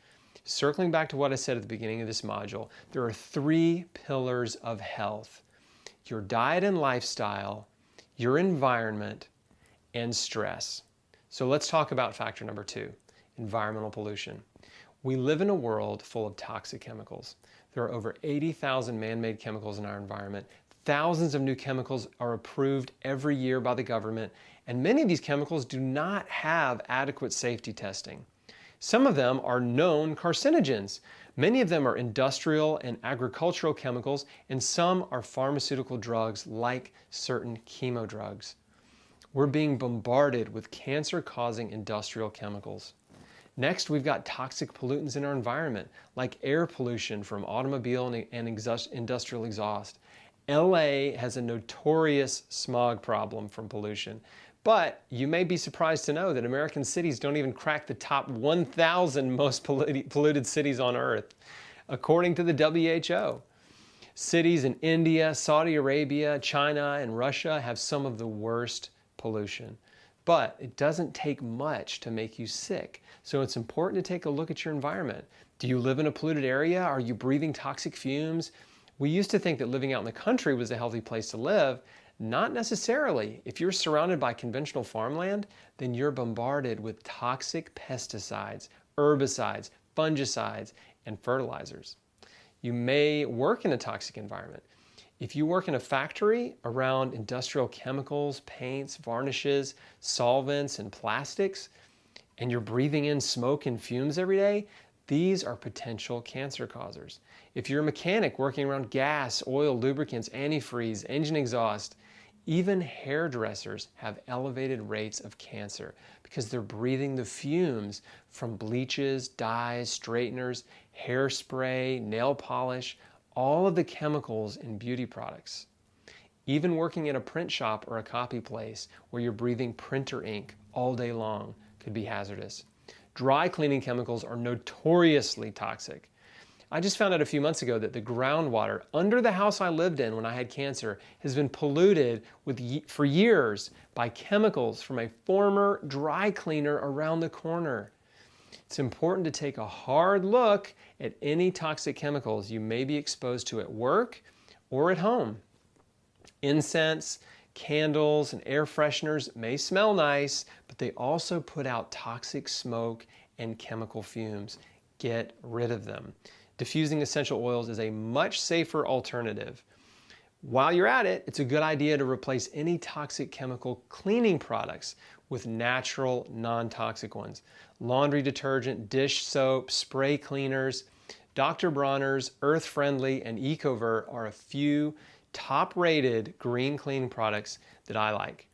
Circling back to what I said at the beginning of this module, there are 3 pillars of health: your diet and lifestyle, your environment, and stress. So let's talk about factor number 2, environmental pollution. We live in a world full of toxic chemicals. There are over 80,000 man-made chemicals in our environment. Thousands of new chemicals are approved every year by the government, and many of these chemicals do not have adequate safety testing. Some of them are known carcinogens. Many of them are industrial and agricultural chemicals, and some are pharmaceutical drugs like certain chemo drugs. We're being bombarded with cancer-causing industrial chemicals. Next, we've got toxic pollutants in our environment, like air pollution from automobile and industrial exhaust. LA has a notorious smog problem from pollution. But you may be surprised to know that American cities don't even crack the top 1,000 most polluted cities on Earth, according to the WHO. Cities in India, Saudi Arabia, China, and Russia have some of the worst pollution. But it doesn't take much to make you sick. So it's important to take a look at your environment. Do you live in a polluted area? Are you breathing toxic fumes? We used to think that living out in the country was a healthy place to live. Not necessarily. If you're surrounded by conventional farmland, then you're bombarded with toxic pesticides, herbicides, fungicides, and fertilizers. You may work in a toxic environment. If you work in a factory around industrial chemicals, paints, varnishes, solvents, and plastics, and you're breathing in smoke and fumes every day, these are potential cancer causers. If you're a mechanic working around gas, oil, lubricants, antifreeze, engine exhaust, Even hairdressers have elevated rates of cancer because they're breathing the fumes from bleaches, dyes, straighteners, hairspray, nail polish, all of the chemicals in beauty products. Even working at a print shop or a copy place where you're breathing printer ink all day long could be hazardous. Dry cleaning chemicals are notoriously toxic. I just found out a few months ago that the groundwater under the house I lived in when I had cancer has been polluted for years by chemicals from a former dry cleaner around the corner. It's important to take a hard look at any toxic chemicals you may be exposed to at work or at home. Incense, candles, and air fresheners may smell nice, but they also put out toxic smoke and chemical fumes. Get rid of them. Diffusing essential oils is a much safer alternative. While you're at it, it's a good idea to replace any toxic chemical cleaning products with natural, non-toxic ones. Laundry detergent, dish soap, spray cleaners, Dr. Bronner's, Earth Friendly, and EcoVer are a few top-rated green cleaning products that I like.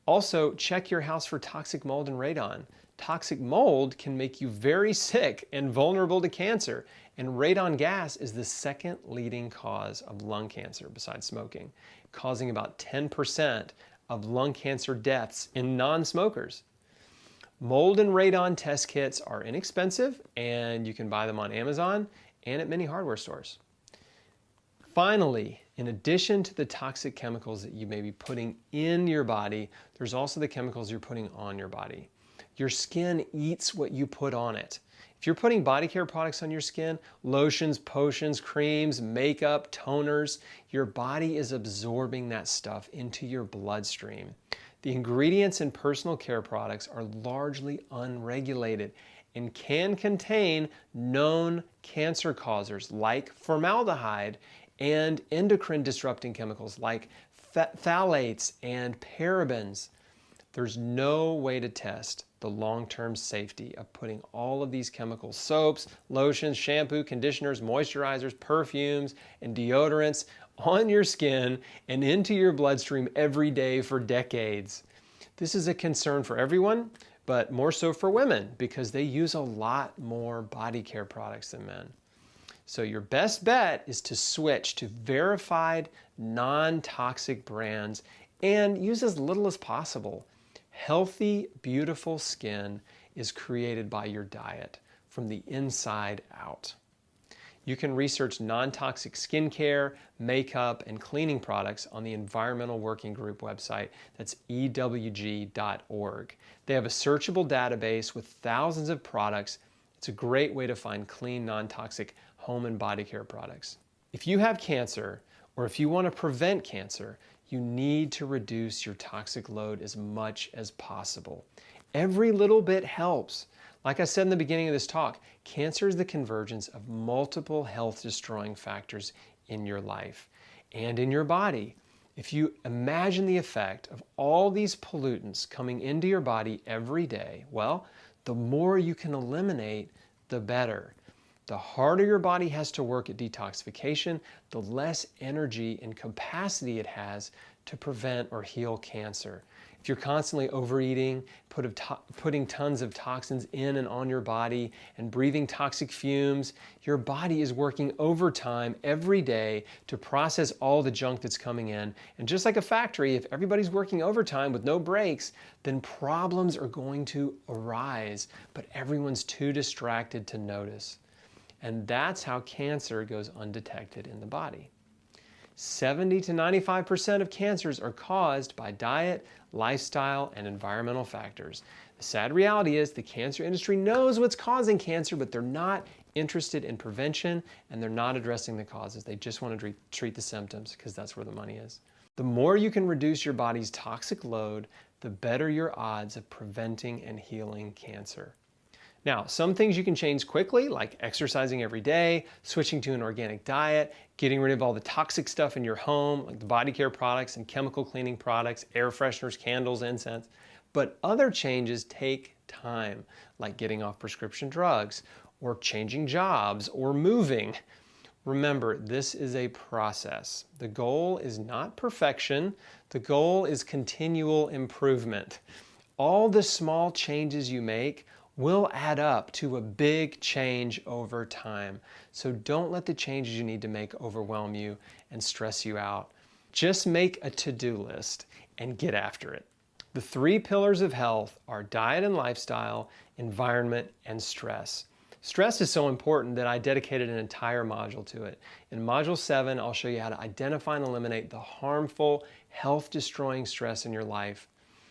Also, check your house for toxic mold and radon. Toxic mold can make you very sick and vulnerable to cancer, and radon gas is the second leading cause of lung cancer besides smoking, causing about 10% of lung cancer deaths in non-smokers. Mold and radon test kits are inexpensive, and you can buy them on Amazon and at many hardware stores. Finally, in addition to the toxic chemicals that you may be putting in your body, there's also the chemicals you're putting on your body. Your skin eats what you put on it. If you're putting body care products on your skin, lotions, potions, creams, makeup, toners, your body is absorbing that stuff into your bloodstream. The ingredients in personal care products are largely unregulated and can contain known cancer causers like formaldehyde and endocrine disrupting chemicals like phthalates and parabens. There's no way to test the long-term safety of putting all of these chemicals, soaps, lotions, shampoo, conditioners, moisturizers, perfumes, and deodorants on your skin and into your bloodstream every day for decades. This is a concern for everyone, but more so for women because they use a lot more body care products than men. So your best bet is to switch to verified, non-toxic brands and use as little as possible. Healthy, beautiful skin is created by your diet from the inside out. You can research non-toxic skincare, makeup, and cleaning products on the Environmental Working Group website. That's ewg.org. They have a searchable database with thousands of products. It's a great way to find clean, non-toxic home and body care products. If you have cancer, or if you want to prevent cancer, you need to reduce your toxic load as much as possible. Every little bit helps. Like I said in the beginning of this talk, cancer is the convergence of multiple health-destroying factors in your life and in your body. If you imagine the effect of all these pollutants coming into your body every day, well, the more you can eliminate, the better. The harder your body has to work at detoxification, the less energy and capacity it has to prevent or heal cancer. If you're constantly overeating, putting tons of toxins in and on your body, and breathing toxic fumes, your body is working overtime every day to process all the junk that's coming in. And just like a factory, if everybody's working overtime with no breaks, then problems are going to arise, but everyone's too distracted to notice. And that's how cancer goes undetected in the body. 70 to 95% of cancers are caused by diet, lifestyle, and environmental factors. The sad reality is the cancer industry knows what's causing cancer, but they're not interested in prevention and they're not addressing the causes. They just want to treat the symptoms because that's where the money is. The more you can reduce your body's toxic load, the better your odds of preventing and healing cancer. Now, some things you can change quickly, like exercising every day, switching to an organic diet, getting rid of all the toxic stuff in your home, like the body care products and chemical cleaning products, air fresheners, candles, incense. But other changes take time, like getting off prescription drugs, or changing jobs, or moving. Remember, this is a process. The goal is not perfection. The goal is continual improvement. All the small changes you make will add up to a big change over time. So don't let the changes you need to make overwhelm you and stress you out. Just make a to-do list and get after it. The 3 pillars of health are diet and lifestyle, environment, and stress. Stress is so important that I dedicated an entire module to it. In Module 7, I'll show you how to identify and eliminate the harmful, health-destroying stress in your life.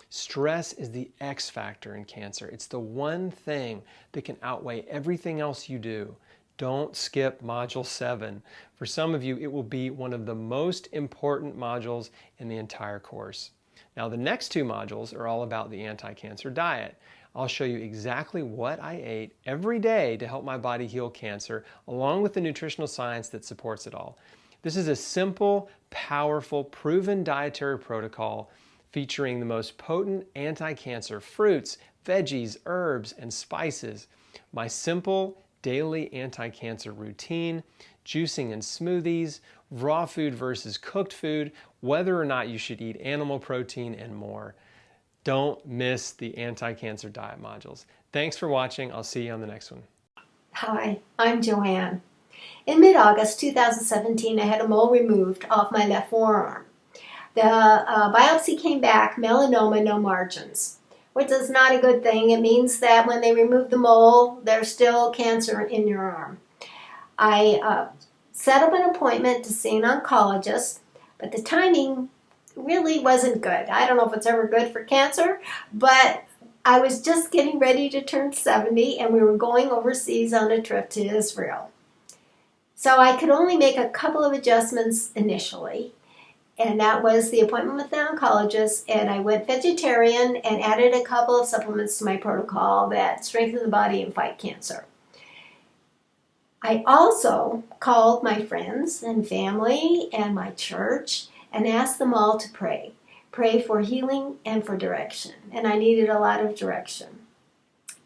Stress is the X factor in cancer. It's the one thing that can outweigh everything else you do. Don't skip Module 7. For some of you, it will be one of the most important modules in the entire course. Now, the next 2 modules are all about the anti-cancer diet. I'll show you exactly what I ate every day to help my body heal cancer, along with the nutritional science that supports it all. This is a simple, powerful, proven dietary protocol featuring the most potent anti-cancer fruits, veggies, herbs, and spices. My simple daily anti-cancer routine, juicing and smoothies, raw food versus cooked food, whether or not you should eat animal protein, and more. Don't miss the anti-cancer diet modules. Thanks for watching. I'll see you on the next one. Hi, I'm Joanne. In mid-August 2017, I had a mole removed off my left forearm. The biopsy came back, melanoma, no margins, which is not a good thing. It means that when they remove the mole, there's still cancer in your arm. I set up an appointment to see an oncologist, but the timing really wasn't good. I don't know if it's ever good for cancer, but I was just getting ready to turn 70 and we were going overseas on a trip to Israel. So I could only make a couple of adjustments initially, and that was the appointment with the oncologist, and I went vegetarian and added a couple of supplements to my protocol that strengthen the body and fight cancer. I also called my friends and family and my church and asked them all to pray. Pray for healing and for direction. And I needed a lot of direction.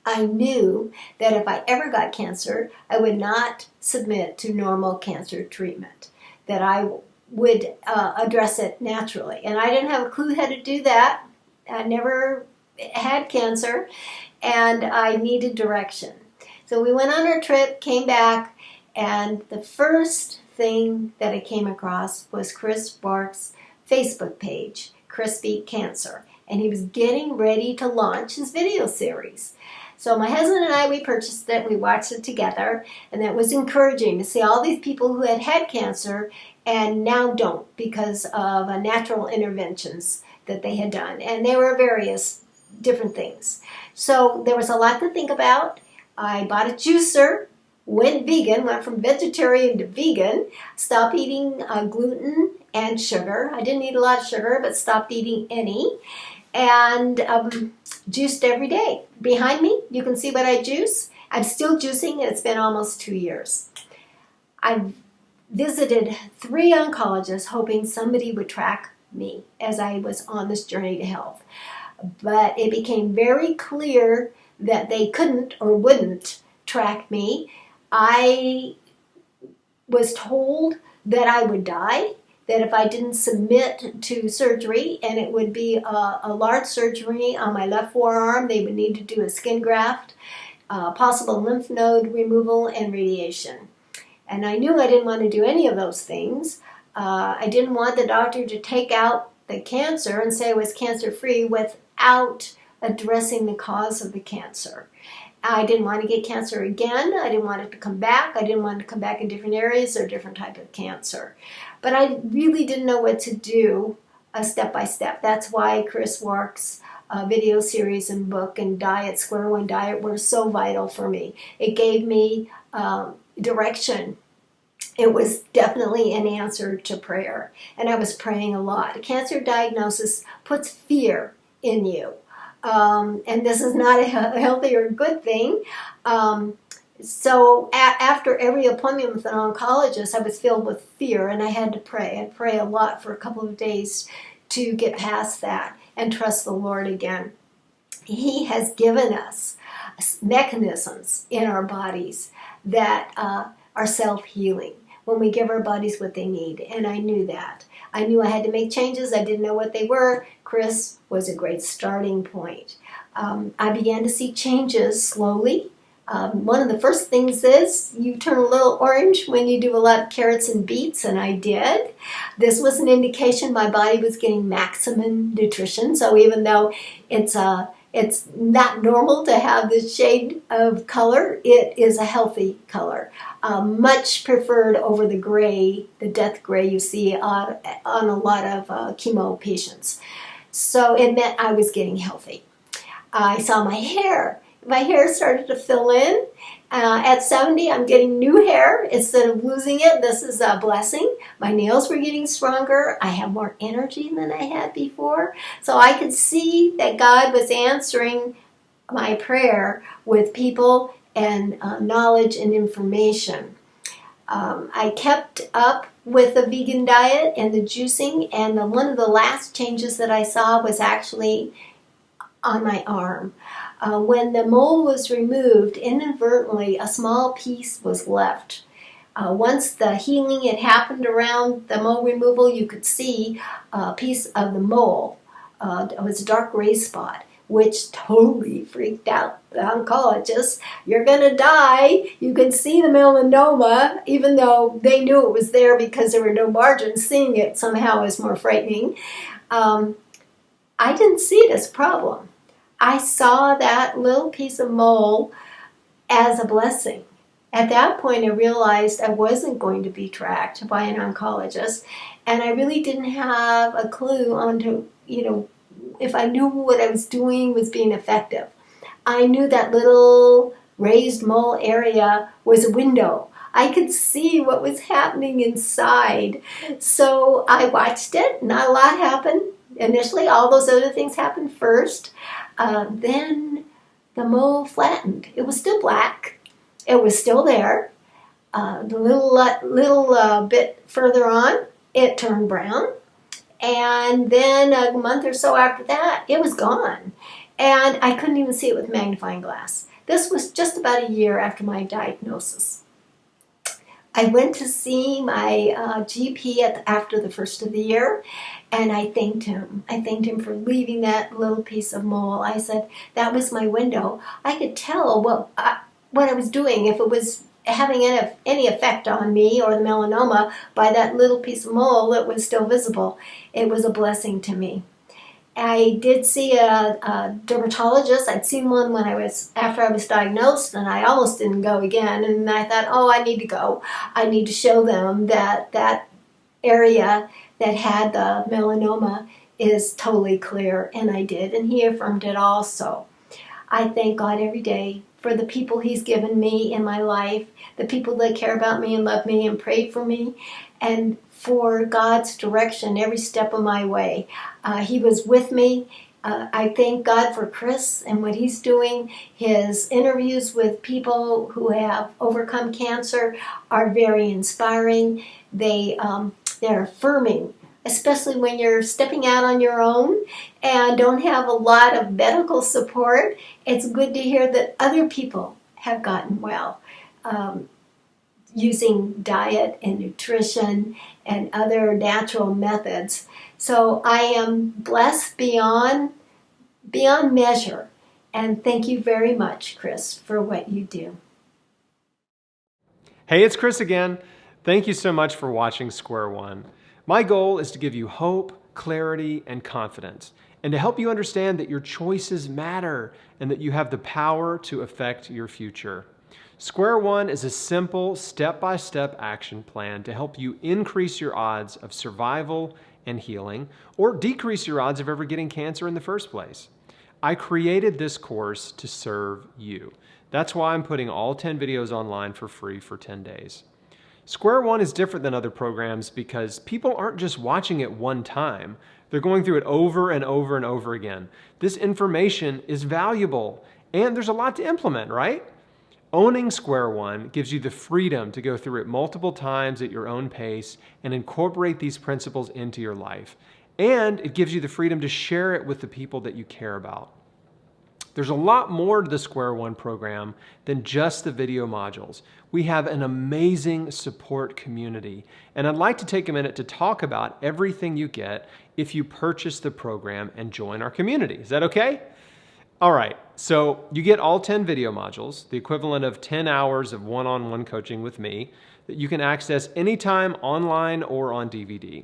I knew that if I ever got cancer, I would not submit to normal cancer treatment, that I would address it naturally. And I didn't have a clue how to do that. I never had cancer, and I needed direction. So we went on our trip, came back, and the first thing that I came across was Chris Bark's Facebook page, Chris Beat Cancer, and he was getting ready to launch his video series. So my husband and I, we purchased it, we watched it together, and it was encouraging to see all these people who had had cancer and now don't because of natural interventions that they had done, and they were various different things. So there was a lot to think about. I bought a juicer, went vegan, went from vegetarian to vegan, stopped eating gluten and sugar. I didn't eat a lot of sugar, but stopped eating any, and juiced every day. Behind me, you can see what I juice. I'm still juicing, and it's been almost 2 years. I've visited 3 oncologists hoping somebody would track me as I was on this journey to health. But it became very clear that they couldn't or wouldn't track me. I was told that I would die, that if I didn't submit to surgery, and it would be a large surgery on my left forearm, they would need to do a skin graft, possible lymph node removal, and radiation. And I knew I didn't want to do any of those things. I didn't want the doctor to take out the cancer and say I was cancer-free without addressing the cause of the cancer. I didn't want to get cancer again. I didn't want it to come back. I didn't want it to come back in different areas or different type of cancer. But I really didn't know what to do step by step. That's why Chris Wark's video series and book and diet, Square One Diet, were so vital for me. It gave me direction. It was definitely an answer to prayer, and I was praying a lot. A cancer diagnosis puts fear in you, and this is not a healthy or good thing. So after every appointment with an oncologist, I was filled with fear, and I had to pray. I'd pray a lot for a couple of days to get past that and trust the Lord again. He has given us mechanisms in our bodies that are self-healing. when we give our bodies what they need, and I knew that. I knew I had to make changes. I didn't know what they were. Chris was a great starting point. I began to see changes slowly. One of the first things is you turn a little orange when you do a lot of carrots and beets, and I did. This was an indication my body was getting maximum nutrition. So even though it's not normal to have this shade of color, it is a healthy color. Much preferred over the gray, the death gray you see on a lot of chemo patients. So it meant I was getting healthy. I saw my hair. My hair started to fill in. At 70, I'm getting new hair instead of losing it. This is a blessing. My nails were getting stronger. I have more energy than I had before. So I could see that God was answering my prayer with people and knowledge and information. I kept up with the vegan diet and the juicing, and one of the last changes that I saw was actually on my arm. When the mole was removed, inadvertently a small piece was left. Once the healing had happened around the mole removal, you could see a piece of the mole. It was a dark gray spot, which totally freaked out the oncologist. You're going to die. You could see the melanoma, even though they knew it was there because there were no margins. Seeing it somehow is more frightening. I didn't see it as a problem. I saw that little piece of mole as a blessing. At that point, I realized I wasn't going to be tracked by an oncologist, and I really didn't have a clue on if I knew what I was doing was being effective. I knew that little raised mole area was a window. I could see what was happening inside. So I watched it. Not a lot happened initially. All those other things happened first. Then the mole flattened. It was still black. It was still there. The little bit further on, it turned brown. And then a month or so after that, it was gone. And I couldn't even see it with a magnifying glass. This was just about a year after my diagnosis. I went to see my GP after the first of the year, and I thanked him. I thanked him for leaving that little piece of mole. I said, that was my window. I could tell what I was doing, if it was having any effect on me or the melanoma, by that little piece of mole that was still visible. It was a blessing to me. I did see a dermatologist. I'd seen one after I was diagnosed, and I almost didn't go again. And I thought, I need to go. I need to show them that area that had the melanoma is totally clear, and I did. And he affirmed it also. I thank God every day for the people He's given me in my life, the people that care about me and love me and pray for me, and for God's direction every step of my way. He was with me. I thank God for Chris and what he's doing. His interviews with people who have overcome cancer are very inspiring. They're affirming, especially when you're stepping out on your own and don't have a lot of medical support. It's good to hear that other people have gotten well using diet and nutrition and other natural methods. So I am blessed beyond measure. And thank you very much, Chris, for what you do. Hey, it's Chris again. Thank you so much for watching Square One. My goal is to give you hope, clarity, and confidence, and to help you understand that your choices matter and that you have the power to affect your future. Square One is a simple step-by-step action plan to help you increase your odds of survival and healing, or decrease your odds of ever getting cancer in the first place. I created this course to serve you. That's why I'm putting all 10 videos online for free for 10 days. Square One is different than other programs because people aren't just watching it one time. They're going through it over and over and over again. This information is valuable, and there's a lot to implement, right? Owning Square One gives you the freedom to go through it multiple times at your own pace and incorporate these principles into your life. And it gives you the freedom to share it with the people that you care about. There's a lot more to the Square One program than just the video modules. We have an amazing support community, and I'd like to take a minute to talk about everything you get if you purchase the program and join our community. Is that okay? All right, so you get all 10 video modules, the equivalent of 10 hours of one-on-one coaching with me that you can access anytime online or on DVD.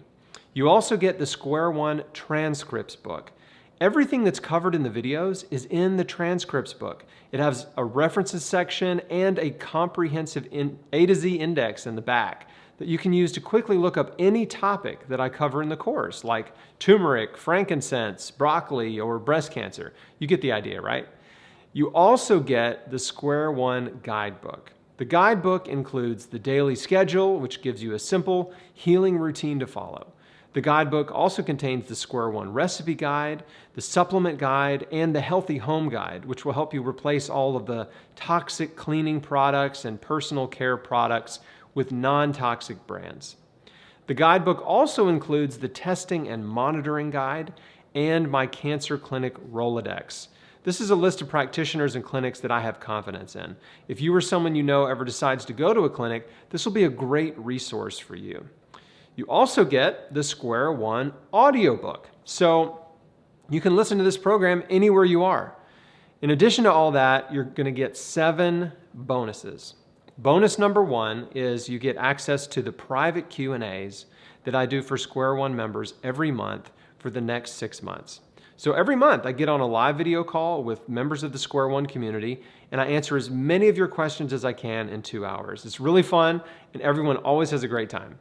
You also get the Square One transcripts book. Everything that's covered in the videos is in the transcripts book. It has a references section and a comprehensive A to Z index in the back that you can use to quickly look up any topic that I cover in the course, like turmeric, frankincense, broccoli, or breast cancer. You get the idea, right? You also get the Square One guidebook. The guidebook includes the daily schedule, which gives you a simple healing routine to follow. The guidebook also contains the Square One recipe guide, the supplement guide, and the healthy home guide, which will help you replace all of the toxic cleaning products and personal care products with non-toxic brands. The guidebook also includes the testing and monitoring guide and my cancer clinic Rolodex. This is a list of practitioners and clinics that I have confidence in. If you or someone you know ever decides to go to a clinic, this will be a great resource for you. You also get the Square One audiobook, so you can listen to this program anywhere you are. In addition to all that, you're going to get 7 bonuses. Bonus number 1 is you get access to the private Q&As that I do for Square One members every month for the next 6 months. So every month I get on a live video call with members of the Square One community and I answer as many of your questions as I can in 2 hours. It's really fun and everyone always has a great time.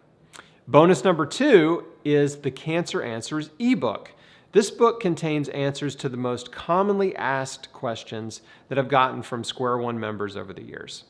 Bonus number 2 is the Cancer Answers ebook. This book contains answers to the most commonly asked questions that I've gotten from Square One members over the years.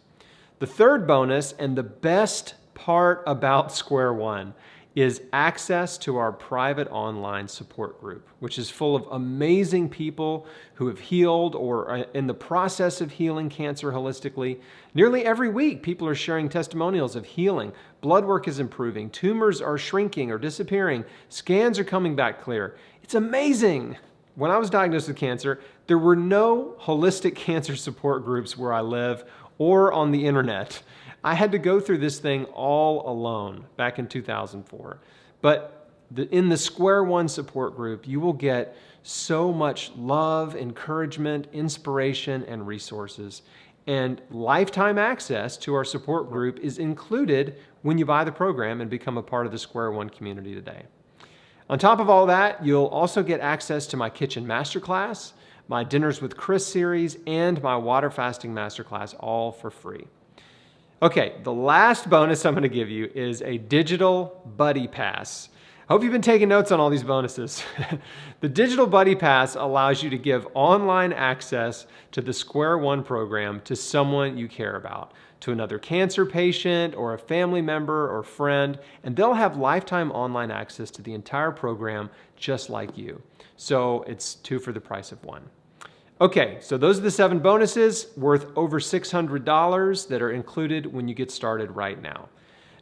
The third bonus, and the best part about Square One, is access to our private online support group, which is full of amazing people who have healed or are in the process of healing cancer holistically. Nearly every week, people are sharing testimonials of healing. Blood work is improving. Tumors are shrinking or disappearing. Scans are coming back clear. It's amazing. When I was diagnosed with cancer, there were no holistic cancer support groups where I live or on the internet. I had to go through this thing all alone back in 2004. But in the Square One support group, you will get so much love, encouragement, inspiration, and resources. And lifetime access to our support group is included when you buy the program and become a part of the Square One community today. On top of all that, you'll also get access to my kitchen masterclass, my Dinners with Chris series, and my water fasting masterclass, all for free. Okay, the last bonus I'm going to give you is a digital buddy pass. I hope you've been taking notes on all these bonuses. The digital buddy pass allows you to give online access to the Square One program to someone you care about, to another cancer patient or a family member or friend, and they'll have lifetime online access to the entire program just like you. So it's 2 for the price of 1. Okay, so those are the 7 bonuses worth over $600 that are included when you get started right now.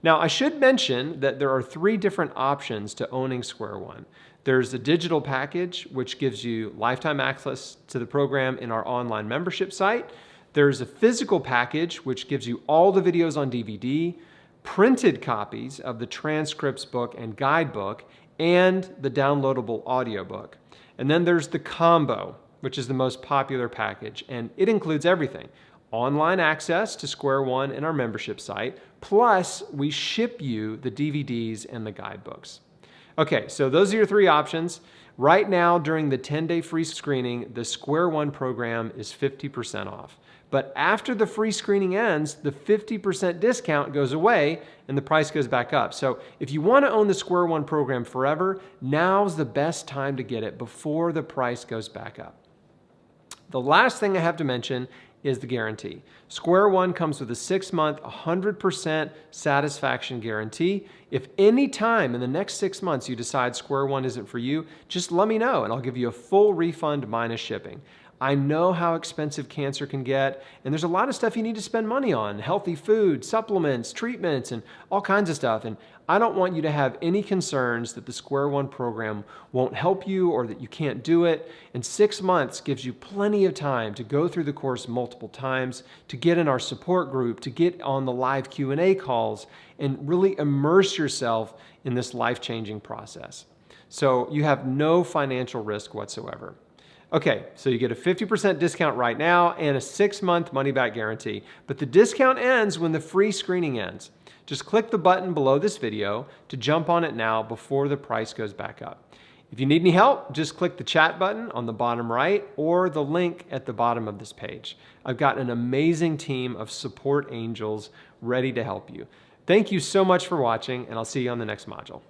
Now, I should mention that there are 3 different options to owning Square One. There's a digital package, which gives you lifetime access to the program in our online membership site. There's a physical package, which gives you all the videos on DVD, printed copies of the transcripts book and guidebook, and the downloadable audiobook. And then there's the combo, which is the most popular package, and it includes everything. Online access to Square One and our membership site, plus we ship you the DVDs and the guidebooks. Okay, so those are your 3 options. Right now, during the 10-day free screening, the Square One program is 50% off. But after the free screening ends, the 50% discount goes away and the price goes back up. So if you want to own the Square One program forever, now's the best time to get it before the price goes back up. The last thing I have to mention is the guarantee. Square One comes with a 6-month, 100% satisfaction guarantee. If any time in the next 6 months you decide Square One isn't for you, just let me know and I'll give you a full refund minus shipping. I know how expensive cancer can get, and there's a lot of stuff you need to spend money on, healthy food, supplements, treatments, and all kinds of stuff. And I don't want you to have any concerns that the Square One program won't help you or that you can't do it. And 6 months gives you plenty of time to go through the course multiple times, to get in our support group, to get on the live Q&A calls, and really immerse yourself in this life-changing process. So you have no financial risk whatsoever. Okay, so you get a 50% discount right now and a 6-month money-back guarantee, but the discount ends when the free screening ends. Just click the button below this video to jump on it now before the price goes back up. If you need any help, just click the chat button on the bottom right or the link at the bottom of this page. I've got an amazing team of support angels ready to help you. Thank you so much for watching, and I'll see you on the next module.